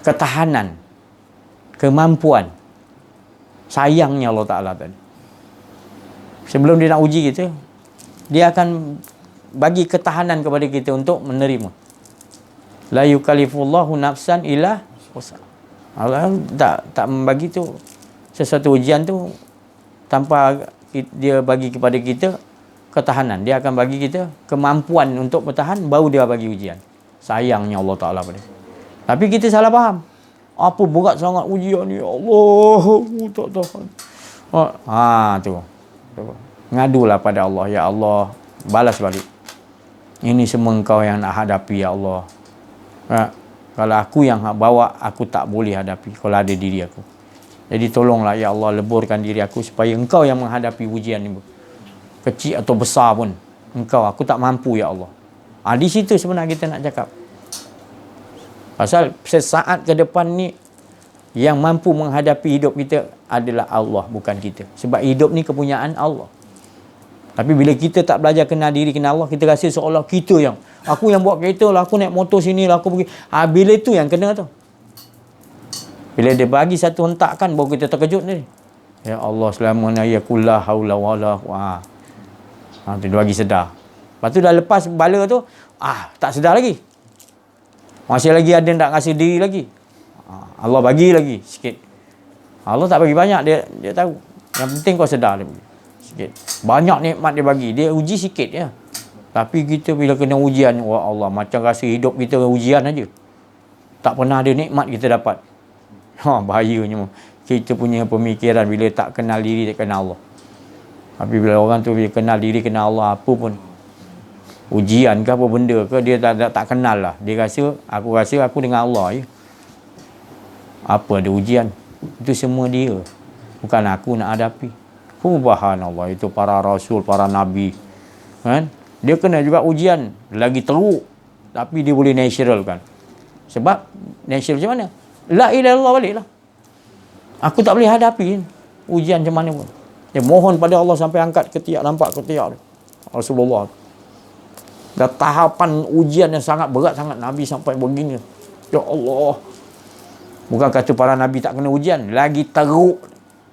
[SPEAKER 1] ketahanan, kemampuan. Sayangnya Allah Ta'ala tadi. Sebelum dia nak uji kita, dia akan bagi ketahanan kepada kita untuk menerima. La yukallifullahu nafsan illa wus'aha. Allah tak membagi tu sesuatu ujian tu tanpa dia bagi kepada kita ketahanan. Dia akan bagi kita kemampuan untuk bertahan, baru dia bagi ujian. Sayangnya Allah Ta'ala pada. Tapi kita salah faham. Apa berat sangat ujian ni, Allah, tak tahan. Tu. Ngadulah pada Allah. Ya Allah, balas balik. Ini semua engkau yang nak hadapi, ya Allah. Kalau aku yang bawa, aku tak boleh hadapi kalau ada diri aku. Jadi tolonglah ya Allah, leburkan diri aku supaya engkau yang menghadapi ujian ni. Kecil atau besar pun engkau, aku tak mampu ya Allah. Di situ sebenarnya kita nak cakap. Pasal sesaat ke depan ni yang mampu menghadapi hidup kita adalah Allah, bukan kita. Sebab hidup ni kepunyaan Allah. Tapi bila kita tak belajar kenal diri, kenal Allah, kita rasa seolah kita yang, aku yang buat kereta lah, aku naik motor sini lah, aku pergi. Bila itu yang kena tu. Bila dia bagi satu hentakan, baru kita terkejut ni. Ya Allah, selama ni aku la haula wala quwwata. Dia bagi sedar. Lepas tu dah lepas bala tu, Tak sedar lagi. Masih lagi ada nak kasih diri lagi. Allah bagi lagi sikit. Allah tak bagi banyak, dia tahu. Yang penting kau sedar sikit. Banyak nikmat dia bagi, dia uji sikit je. Tapi kita bila kena ujian, wah Allah, macam rasa hidup kita ujian aja. Tak pernah ada nikmat kita dapat. Bahayanya. Kita punya pemikiran bila tak kenal diri, tak kenal Allah. Tapi bila orang tu bila kenal diri, kenal Allah, apa pun ujian ke apa benda ke, dia tak kenal lah. Dia rasa aku dengan Allah je. Apa ada ujian? Itu semua dia. Bukan aku nak hadapi. Subhanallah, itu para rasul, para nabi. Kan? Dia kena juga ujian. Lagi teruk. Tapi dia boleh natural kan. Sebab natural macam mana? La ilaha illallah balik lah. Aku tak boleh hadapi ujian macam mana pun. Dia mohon pada Allah sampai angkat ketiak, nampak ketiak Rasulullah. Dah tahapan ujian yang sangat berat sangat, Nabi sampai begini. Ya Allah. Bukan kata para Nabi tak kena ujian. Lagi teruk.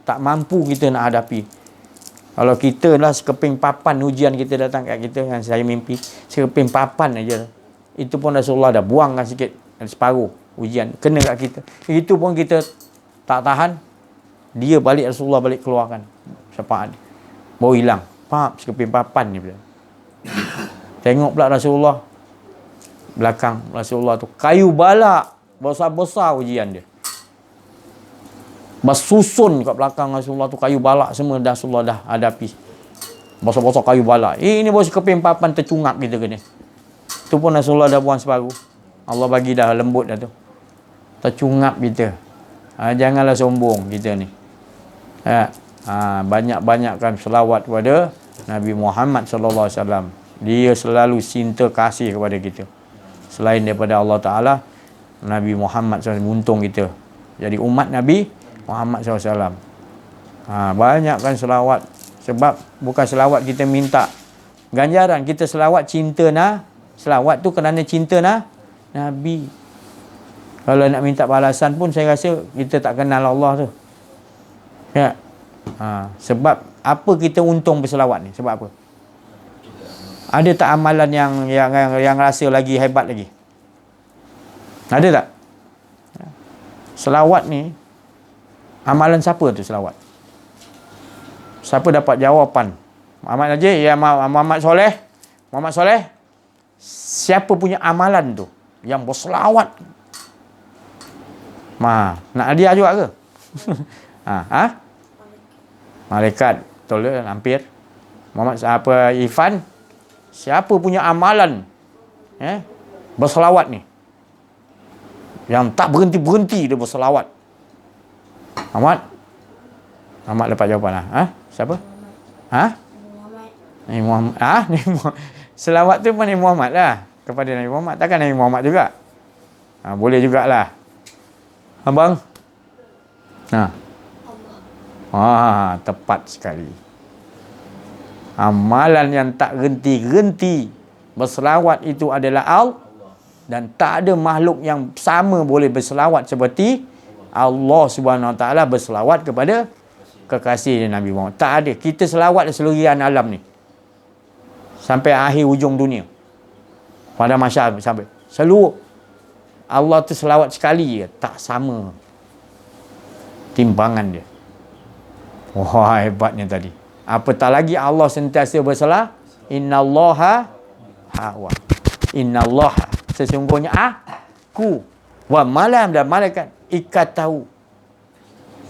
[SPEAKER 1] Tak mampu kita nak hadapi. Kalau kita lah sekeping papan ujian kita datang kat kita, yang saya mimpi, sekeping papan aja. Itu pun Rasulullah dah buangkan sikit, separuh ujian. Kena kat kita. Itu pun kita tak tahan. Dia balik, Rasulullah balik keluarkan syafaat. Baru hilang. Sekeping papan ni pula. Tengok pula Rasulullah. Belakang Rasulullah tu kayu balak. Besar-besar ujian dia. Bersusun kat belakang Rasulullah tu kayu balak semua dah Rasulullah dah hadapi. Besar-besar kayu balak. Ini baru sekeping papan tercungap kita kena. Tu pun Rasulullah dah buang separuh. Allah bagi dah lembut dah tu. Tercungap kita. Janganlah sombong kita ni. Banyak-banyakkan selawat kepada Nabi Muhammad sallallahu alaihi wasallam. Dia selalu cinta kasih kepada kita. Selain daripada Allah Ta'ala, Nabi Muhammad SAW untung kita. Jadi umat Nabi Muhammad SAW. Banyakkan selawat. Sebab bukan selawat kita minta ganjaran. Kita selawat cinta selawat tu kerana cinta Nabi. Kalau nak minta balasan pun saya rasa kita tak kenal Allah tu. Ya. Sebab apa kita untung berselawat ni? Sebab apa? Ada tak amalan yang rasa lagi hebat lagi? Ada tak? Selawat ni amalan siapa tu selawat? Siapa dapat jawapan? Muhammad Najib, ya Muhammad Soleh. Siapa punya amalan tu yang berselawat? Nak hadiah juga ke? Malaikat. Betul ke? Hampir. Muhammad Irfan. Siapa punya amalan berselawat ni? Yang tak berhenti-berhenti dia berselawat. Ahmad dapat jawapan lah. Siapa? Nabi Muhammad. Nabi Muhammad. Selawat tu pun Nabi Muhammad lah. Kepada Nabi Muhammad. Takkan Nabi Muhammad juga? Boleh jugalah. Abang? Tepat sekali. Amalan yang tak henti-henti berselawat itu adalah Allah. Dan tak ada makhluk yang sama boleh berselawat seperti Allah Subhanahu Wa Taala berselawat kepada kekasih Nabi Muhammad. Tak ada. Kita selawat seluruhan alam ni. Sampai akhir ujung dunia. Pada masyarakat sampai. Seluruh. Allah tu selawat sekali je. Tak sama timbangan dia. Wah, hebatnya tadi. Apatah lagi Allah sentiasa bersalah. Innallaha hawa. Innallaha. Sesungguhnya aku. Wa malam dan malaikat. Ikat tahu.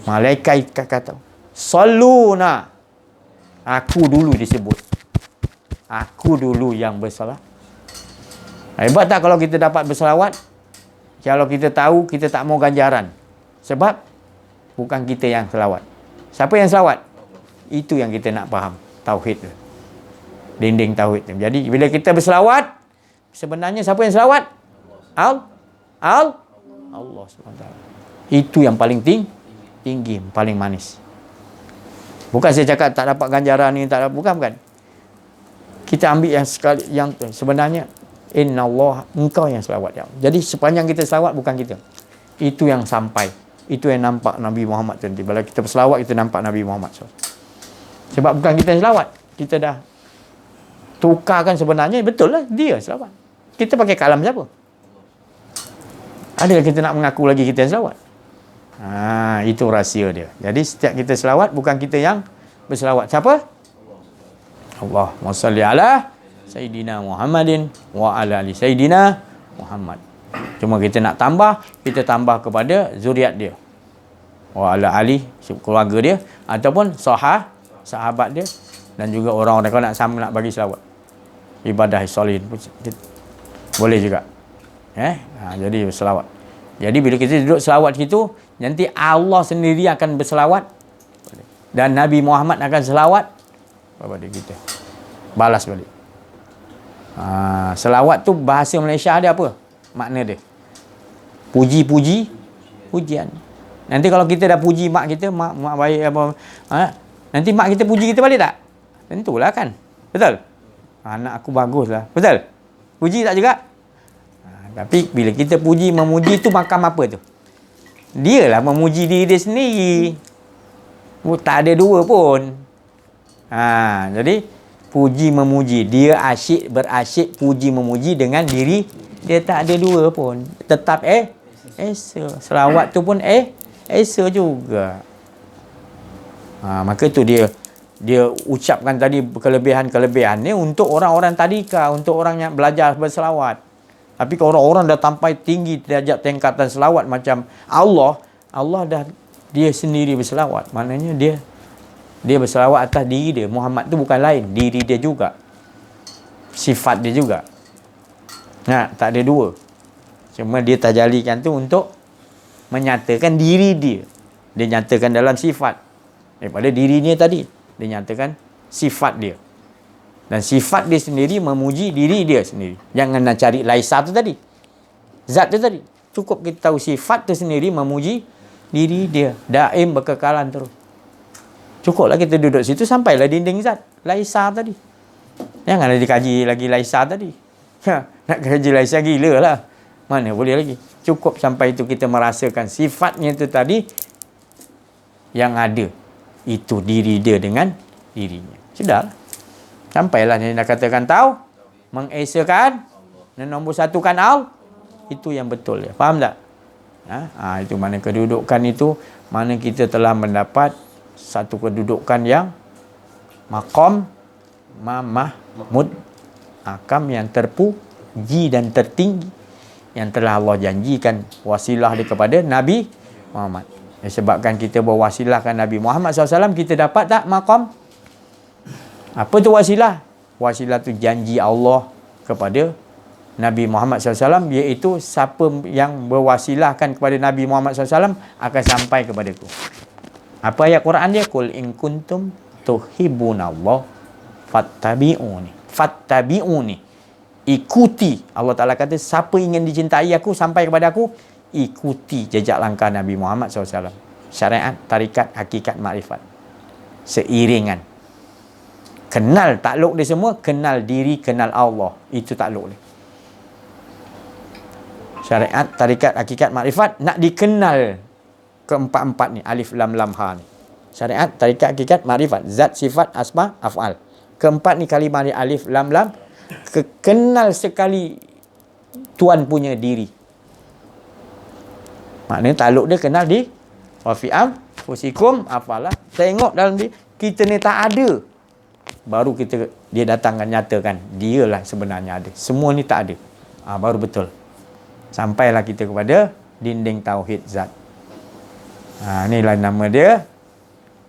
[SPEAKER 1] Malaikat ikat tahu. Saluna. Aku dulu disebut. Aku dulu yang bersalah. Hebat tak kalau kita dapat berselawat? Kalau kita tahu, kita tak mau ganjaran. Sebab bukan kita yang selawat. Siapa yang selawat? Itu yang kita nak faham. Tauhid tu. Dinding tauhid tu. Jadi bila kita berselawat, sebenarnya siapa yang selawat? Allah SWT. Itu yang paling tinggi, paling manis. Bukan saya cakap tak dapat ganjaran ni, tak dapat, bukan. Kita ambil yang sekali yang sebenarnya innallah, engkau yang selawat ya. Jadi sepanjang kita selawat bukan kita. Itu yang sampai. Itu yang nampak Nabi Muhammad nanti. Bila kita berselawat kita nampak Nabi Muhammad. Sebab bukan kita yang selawat. Kita dah tukarkan sebenarnya betul lah dia selawat. Kita pakai kalam siapa? Adakah kita nak mengaku lagi kita yang selawat? Itu rahsia dia. Jadi setiap kita selawat, bukan kita yang berselawat. Siapa? Allahumma salli ala Sayyidina Muhammadin wa ala ali Sayyidina Muhammad. Cuma kita nak tambah, kita tambah kepada zuriat dia. Wa ala ali, keluarga dia. Ataupun sahabat dia. Dan juga orang-orang kalau nak sama nak bagi selawat. Ibadah solihin. Boleh juga. Jadi selawat. Jadi bila kita duduk selawat situ, nanti Allah sendiri akan berselawat. Dan Nabi Muhammad akan selawat kepada kita. Balas balik. Selawat tu bahasa Malaysia ada apa? Makna dia. Puji-puji, pujian. Nanti kalau kita dah puji mak kita, mak baik apa, nanti mak kita puji kita balik tak? Tentulah kan. Betul? Anak aku bagus lah. Betul? Puji tak juga? Tapi bila kita puji, memuji tu makam apa tu? Dia lah memuji diri dia sendiri. Tak ada dua pun. Jadi puji memuji, dia berasyik puji memuji dengan diri dia, tak ada dua pun, tetap esa. Selawat tu pun esa juga. Maka tu dia ucapkan tadi kelebihan-kelebihan ni untuk orang-orang tadika, untuk orang yang belajar berselawat. Tapi kalau orang-orang dah sampai tinggi derajat tingkatan selawat macam Allah dah dia sendiri berselawat, maknanya dia berselawat atas diri dia. Muhammad tu bukan lain, diri dia juga, sifat dia juga. Tak ada dua. Cuma dia tajalikan tu untuk menyatakan diri dia. Dia nyatakan dalam sifat. Daripada dirinya tadi, dia nyatakan sifat dia. Dan sifat dia sendiri memuji diri dia sendiri. Jangan nak cari laisa tu tadi, zat tu tadi. Cukup kita tahu sifat tu sendiri memuji diri dia. Daim berkekalan terus. Cukuplah kita duduk situ sampailah dinding zat. Laisa tadi. Jangan ada dikaji lagi laisa tadi. Nak kaji laisa gila lah. Mana boleh lagi. Cukup sampai itu kita merasakan sifatnya itu tadi yang ada. Itu diri dia dengan dirinya. Sudahlah. Sampailah dia nak katakan tahu. Mengesakan. Dan nombor satukan Allah. Itu yang betul. Ya. Faham tak? Itu mana kedudukan itu. Mana kita telah mendapat satu kedudukan yang maqam mahmud, makam yang terpuji dan tertinggi, yang telah Allah janjikan wasilah dia kepada Nabi Muhammad. Sebabkan kita berwasilahkan Nabi Muhammad SAW, kita dapat tak maqam? Apa tu wasilah? Wasilah tu janji Allah kepada Nabi Muhammad SAW, iaitu siapa yang berwasilahkan kepada Nabi Muhammad SAW akan sampai kepadaku. Apa ayat Quran dia? Qul in kuntum tuhibbunallah fattabi'uni. Ikuti. Allah Ta'ala kata, siapa ingin dicintai aku, sampai kepada aku, ikuti jejak langkah Nabi Muhammad SAW. Syariat, tarikat, hakikat, makrifat. Seiringan. Kenal takluk dia semua, kenal diri, kenal Allah. Itu takluk dia. Syariat, tarikat, hakikat, makrifat, nak dikenal keempat-empat ni, alif lam lam ha ni. Syariat, tarikat, hakikat, makrifat, zat, sifat, asma, af'al. Keempat ni kalimah ni alif lam lam. Kenal sekali Tuhan punya diri. Maknanya takluk dia kenal di wa fi anfusikum afalah. Tengok dalam diri kita ni tak ada. Baru dia datangkan nyatakan dialah sebenarnya ada. Semua ni tak ada. Baru betul. Sampailah kita kepada dinding tauhid zat. Inilah nama dia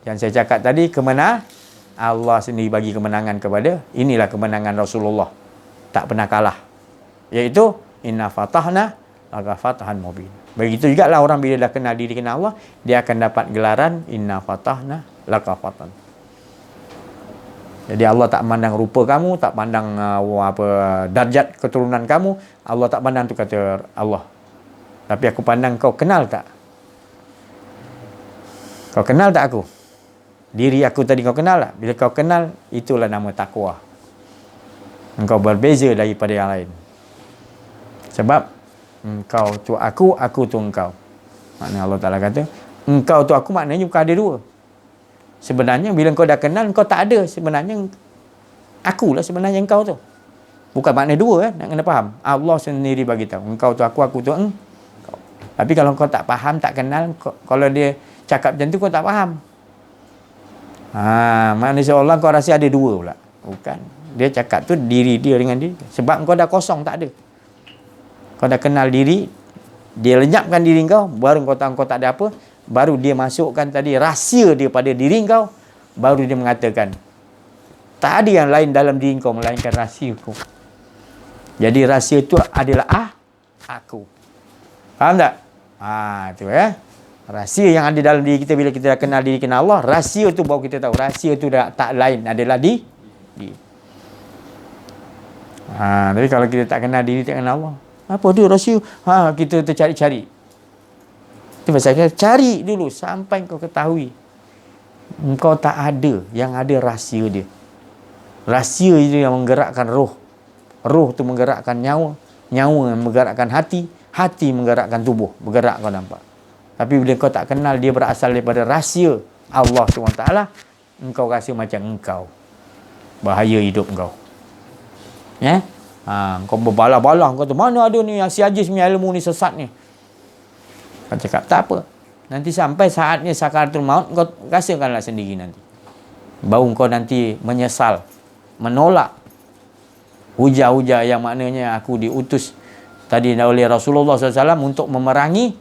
[SPEAKER 1] yang saya cakap tadi, kemenangan. Allah sendiri bagi kemenangan kepada, inilah kemenangan Rasulullah, tak pernah kalah, iaitu inna fatahna laka fatahan mubin. Begitu juga lah orang bila dah kenal diri, kenal Allah, dia akan dapat gelaran inna fatahna laka fatahan. Jadi Allah tak pandang rupa kamu, tak pandang darjat keturunan kamu. Allah tak pandang tu, kata Allah. Tapi aku pandang kau kenal tak? Kau kenal tak aku? Diri aku tadi kau kenal tak? Bila kau kenal, itulah nama takwa. Engkau berbeza daripada yang lain. Sebab engkau tu aku tu engkau. Maknanya Allah Ta'ala kata, engkau tu aku, maknanya bukan ada dua. Sebenarnya bila kau dah kenal, kau tak ada. Sebenarnya akulah sebenarnya engkau tu. Bukan makna dua, nak kena faham. Allah sendiri bagi tahu. Engkau tu aku tu engkau. Tapi kalau kau tak faham, tak kenal, kalau dia cakap macam tu kau tak faham. Maknanya seolah kau rasa ada dua pula. Bukan. Dia cakap tu diri dia dengan dia. Sebab kau dah kosong, tak ada. Kau dah kenal diri, dia lenyapkan diri kau, baru kau tahu kau tak ada apa, baru dia masukkan tadi rahsia dia pada diri kau, baru dia mengatakan tak ada yang lain dalam diri kau melainkan rahsia kau. Jadi rahsia itu adalah aku. Faham tak? Itu ya. Rahsia yang ada dalam diri kita bila kita dah kenal diri, kenal Allah, rahsia tu baru kita tahu. Rahsia tu dah tak lain adalah di. Tapi kalau kita tak kenal diri, tak kenal Allah, apa dia rahsia? Kita tercari-cari. Itu pasal kita cari dulu sampai kau ketahui. Engkau tak ada, yang ada rahsia dia. Rahsia itu yang menggerakkan roh. Roh tu menggerakkan nyawa. Nyawa yang menggerakkan hati. Hati menggerakkan tubuh. Bergerak, kau nampak. Tapi bila kau tak kenal dia berasal daripada rahsia Allah SWT, engkau rasa macam engkau. Bahaya hidup engkau. Ya? Kau berbalah-balah. Kau tu mana ada ni yang si Ajis punya ilmu ni sesat ni. Kau cakap tak apa. Nanti sampai saatnya sakaratul maut, kau rasakanlah sendiri nanti. Baru kau nanti menyesal. Menolak hujah-hujah yang maknanya aku diutus tadi oleh Rasulullah SAW untuk memerangi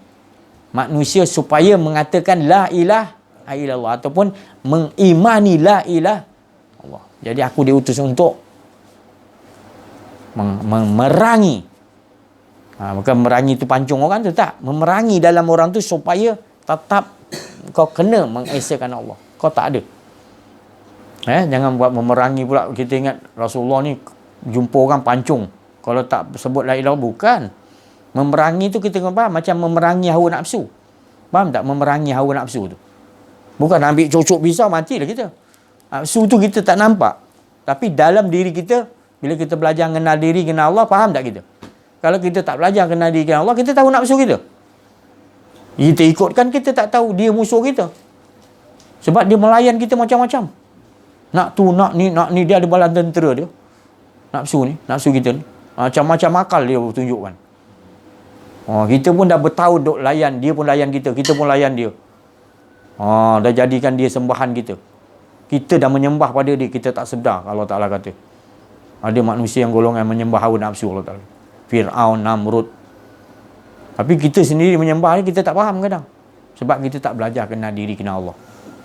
[SPEAKER 1] manusia supaya mengatakan la ilaha illallah ataupun mengimani la ilaha Allah. Jadi aku diutus untuk memerangi. Bukan memerangi itu pancung orang tu, tak. Memerangi dalam orang tu supaya tetap kau kena mengesakan Allah. Kau tak ada. Jangan buat memerangi pula. Kita ingat Rasulullah ni jumpa orang pancung. Kalau tak sebut la ilaha, bukan. Memerangi tu kita faham macam memerangi hawa nafsu. Faham tak? Memerangi hawa nafsu tu. Bukan ambil cocok pisau, matilah kita. Nafsu tu kita tak nampak. Tapi dalam diri kita, bila kita belajar kenal diri, kenal Allah, faham tak kita? Kalau kita tak belajar kenal diri, kenal Allah, kita tahu nafsu kita. Kita ikutkan, kita tak tahu dia musuh kita. Sebab dia melayan kita macam-macam. Nak tu, nak ni, dia ada balan tentera dia. Nafsu ni, nafsu kita ni. Macam-macam akal dia tunjukkan. Kita pun dah bertahun duk layan, dia pun layan kita pun layan dia. Dah jadikan dia sembahan kita. Kita dah menyembah pada dia, kita tak sedar. Allah Ta'ala kata ada manusia yang golongan menyembah hawa nafsu Allah Ta'ala. Fir'aun, Namrud. Tapi kita sendiri menyembah ni, kita tak faham kadang. Sebab kita tak belajar kenal diri, kenal Allah.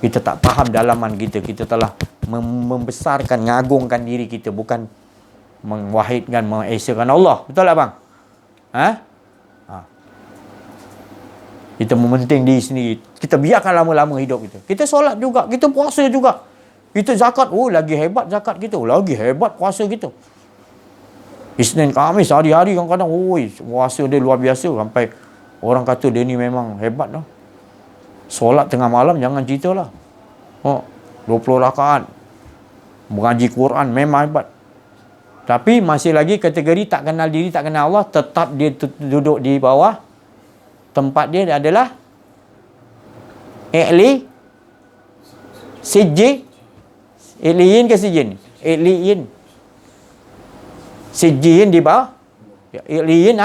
[SPEAKER 1] Kita tak faham dalaman kita. Kita telah membesarkan, mengagungkan diri kita, bukan mewahidkan, mengesakan Allah. Betul tak bang? Kita mementing diri sendiri. Kita biarkan lama-lama hidup kita. Kita solat juga, kita puasa juga. Kita zakat, lagi hebat zakat kita. Lagi hebat puasa kita. Isnin, Khamis, hari-hari kadang-kadang, puasa dia luar biasa. Sampai orang kata dia ni memang hebat dah. Solat tengah malam, jangan cerita lah. 20 rakaat. Mengaji Quran, memang hebat. Tapi masih lagi kategori tak kenal diri, tak kenal Allah, tetap dia duduk di bawah. Tempat dia adalah I'liyin ke sijin? I'liyin. Sijin di bawah. I'liyin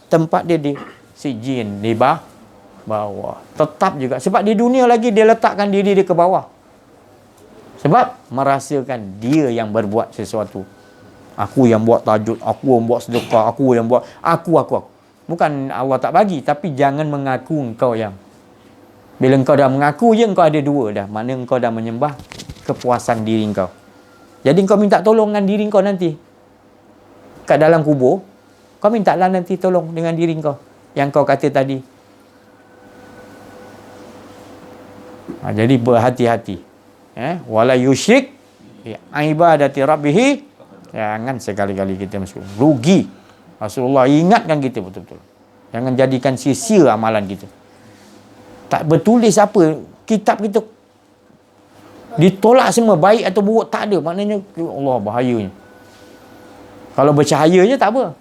[SPEAKER 1] tempat dia di sijin di bawah. Tetap juga. Sebab di dunia lagi dia letakkan diri dia ke bawah. Sebab merasakan dia yang berbuat sesuatu. Aku yang buat tahajud, aku yang buat sedekah, aku yang buat aku. Bukan Allah tak bagi, tapi jangan mengaku engkau yang. Bila engkau dah mengaku je, engkau ada dua dah. Maknanya engkau dah menyembah kepuasan diri engkau. Jadi engkau minta tolong dengan diri engkau nanti. Kat dalam kubur, kau mintalah nanti tolong dengan diri engkau. Yang kau kata tadi. Jadi berhati-hati. Wala yusyrik ibadati rabbihi. Jangan sekali-kali kita masuk. Rugi. Rasulullah ingatkan kita betul-betul. Jangan jadikan sia-sia amalan kita. Tak bertulis apa. Kitab kita ditolak semua. Baik atau buruk tak ada. Maknanya Allah bahayanya. Kalau bercahaya je tak apa.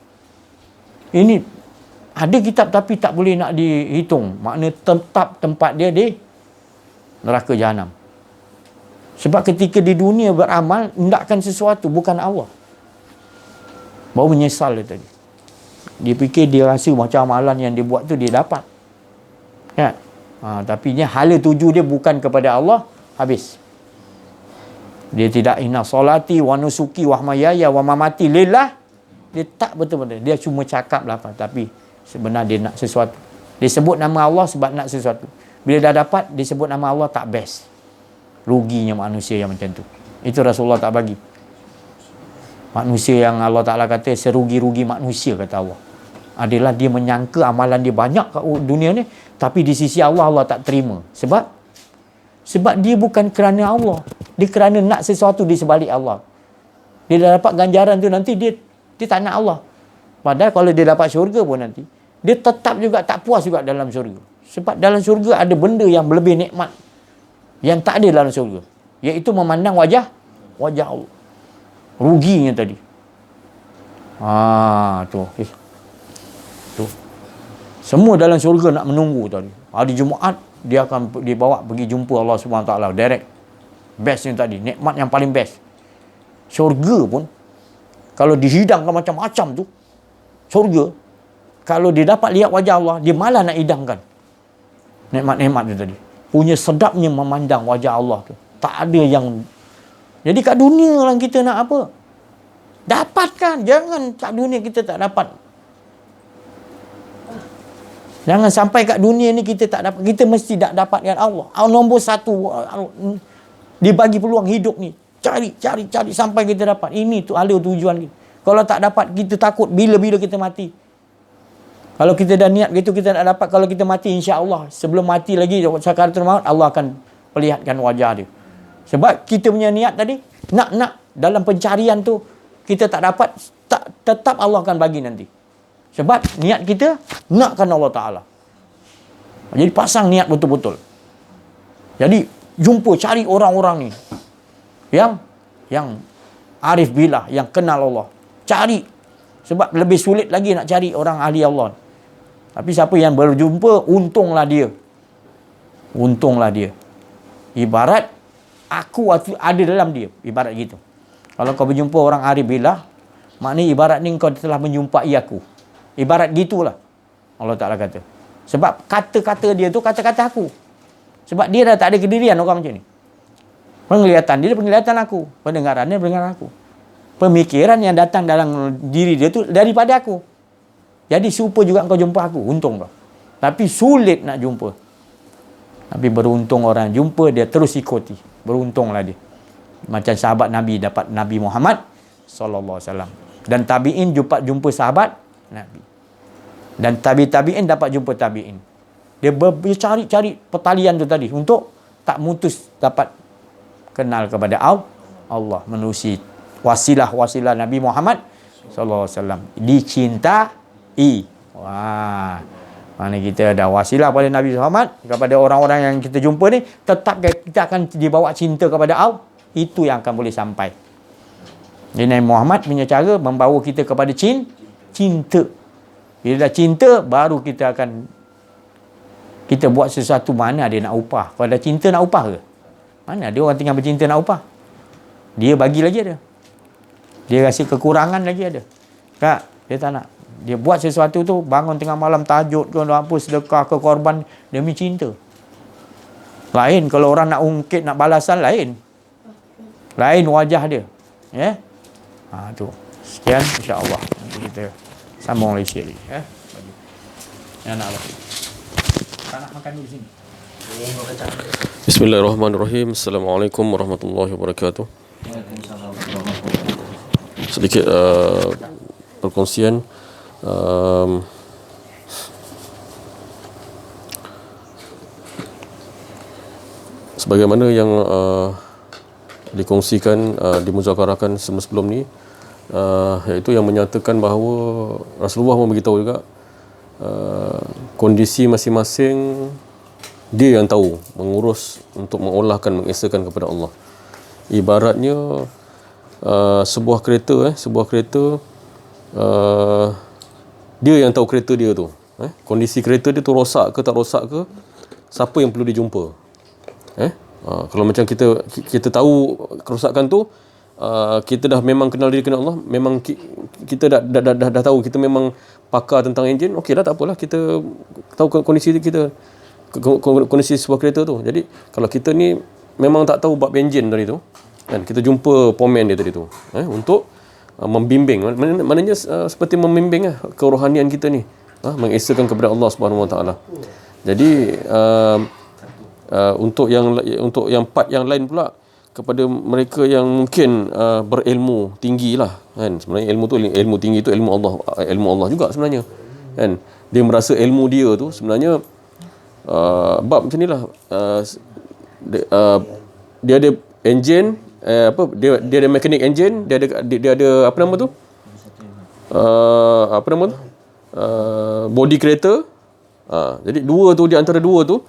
[SPEAKER 1] Ini ada kitab tapi tak boleh nak dihitung. Maknanya tetap tempat dia di neraka jahanam. Sebab ketika di dunia beramal, hendakkan sesuatu bukan Allah. Baru menyesal dia tadi. Dia fikir, dia rasa macam amalan yang dia buat tu dia dapat. Ya. Tapi hala tuju dia bukan kepada Allah, habis. Dia tidak inna solati wa nusuki wa mahayaya wa mamati lillah. Dia tak betul-betul. Dia cuma cakap lah apa, tapi sebenarnya dia nak sesuatu. Dia sebut nama Allah sebab nak sesuatu. Bila dah dapat, dia sebut nama Allah tak best. Ruginya manusia yang macam tu. Itu Rasulullah tak bagi. Manusia yang Allah Ta'ala kata serugi-rugi manusia, kata Allah, adalah dia menyangka amalan dia banyak kat dunia ni, tapi di sisi Allah, Allah tak terima. Sebab dia bukan kerana Allah. Dia kerana nak sesuatu di sebalik Allah. Dia dah dapat ganjaran tu, nanti dia tak nak Allah. Padahal kalau dia dapat syurga pun nanti, dia tetap juga tak puas juga dalam syurga. Sebab dalam syurga ada benda yang lebih nikmat yang tak ada dalam syurga, iaitu memandang wajah Allah. Ruginya tadi. Tu. Semua dalam syurga nak menunggu tadi. Hari Jumaat dia akan dibawa pergi jumpa Allah SWT direct. Bestnya tadi, nikmat yang paling best. Syurga pun kalau dihidangkan macam-macam tu, syurga kalau dia dapat lihat wajah Allah, dia malah nak hidangkan nikmat-nikmat tu tadi. Punya sedapnya memandang wajah Allah tu. Tak ada yang... Jadi kat dunia lah kita nak apa? Dapatkan. Jangan kat dunia kita tak dapat. Jangan sampai kat dunia ni kita tak dapat. Kita mesti tak dapatkan Allah. Nombor satu. Dia bagi peluang hidup ni. Cari sampai kita dapat. Ini tu hala tujuan kita. Kalau tak dapat, kita takut bila-bila kita mati. Kalau kita dah niat gitu, kita nak dapat. Kalau kita mati, insya-Allah sebelum mati lagi sakaratul maut, Allah akan perlihatkan wajah dia. Sebab kita punya niat tadi, nak dalam pencarian tu kita tak dapat, tetap Allah akan bagi nanti. Sebab niat kita nakkan Allah Ta'ala. Jadi pasang niat betul-betul. Jadi jumpa, cari orang-orang ni yang arif billah, yang kenal Allah. Cari. Sebab lebih sulit lagi nak cari orang ahli Allah. Tapi siapa yang berjumpa, untunglah dia. Ibarat aku ada dalam dia. Ibarat gitu. Kalau kau berjumpa orang arif billah, maknanya ibarat ni kau telah menjumpai aku. Ibarat gitulah Allah Ta'ala kata. Sebab kata-kata dia tu kata-kata aku. Sebab dia dah tak ada kedirian orang macam ni. Penglihatan dia penglihatan aku. Pendengaran dia pendengaran aku. Pemikiran yang datang dalam diri dia tu daripada aku. Jadi serupa juga kau jumpa aku. Untung kau. Tapi sulit nak jumpa. Tapi beruntung orang jumpa, dia terus ikuti. Beruntunglah dia. Macam sahabat Nabi dapat Nabi Muhammad SAW. Dan tabi'in jumpa sahabat Nabi. Dan tabi'in dapat jumpa tabi'in. Dia cari pertalian tu tadi untuk tak mutus dapat kenal kepada Allah menerusi wasilah Nabi Muhammad SAW. Dicintai. Wah. Mana kita ada wasilah pada Nabi Muhammad, kepada orang-orang yang kita jumpa ni, tetap kita akan dibawa cinta kepada Allah. Itu yang akan boleh sampai. Jadi Nabi Muhammad punya cara membawa kita kepada cinta. Bila dah cinta, baru kita buat sesuatu. Mana dia nak upah. Kalau dah cinta nak upah ke? Mana ada orang tinggal bercinta nak upah? Dia bagi lagi ada. Dia rasa kekurangan lagi ada. Tak, dia tak nak. Dia buat sesuatu tu, bangun tengah malam tahajud ke apa, sedekah ke, korban demi cinta. Lain kalau orang nak ungkit, nak balasan, lain wajah dia. Ya. Tu. Sekian insya-Allah. Kita sambung lagi sekali, ya. Ya nak apa? Tak nak makan dulu sini.
[SPEAKER 2] Bismillahirrahmanirrahim. Assalamualaikum warahmatullahi wabarakatuh. Sedikit perkongsian. Sebagaimana yang dikongsikan, dimuzakarahkan sebelum ni, iaitu yang menyatakan bahawa Rasulullah memberitahu juga kondisi masing-masing dia yang tahu mengurus untuk mengolahkan, mengesakan kepada Allah. Ibaratnya sebuah kereta dia yang tahu kereta dia tu. Kondisi kereta dia tu rosak ke tak rosak ke, siapa yang perlu dijumpa. Kalau macam kita tahu kerosakan tu, kita dah memang kenal diri kenal Allah, memang kita dah tahu kita memang pakar tentang enjin, okey dah, tak apalah, kita tahu kondisi kita, kondisi sebuah kereta tu. Jadi kalau kita ni memang tak tahu bab enjin tadi tu kan, kita jumpa pomen dia tadi tu untuk membimbing, maknanya seperti membimbing kerohanian kita ni, mengesakan kepada Allah Subhanahu Wa Taala. Jadi untuk yang part yang lain pula, kepada mereka yang mungkin berilmu tinggi lah kan, sebenarnya ilmu tinggi tu ilmu Allah juga sebenarnya kan. Dia merasa ilmu dia tu sebenarnya bab macam nilah, dia ada engine, dia ada mekanik engine, dia ada apa nama tu, body kereta. Jadi di antara dua tu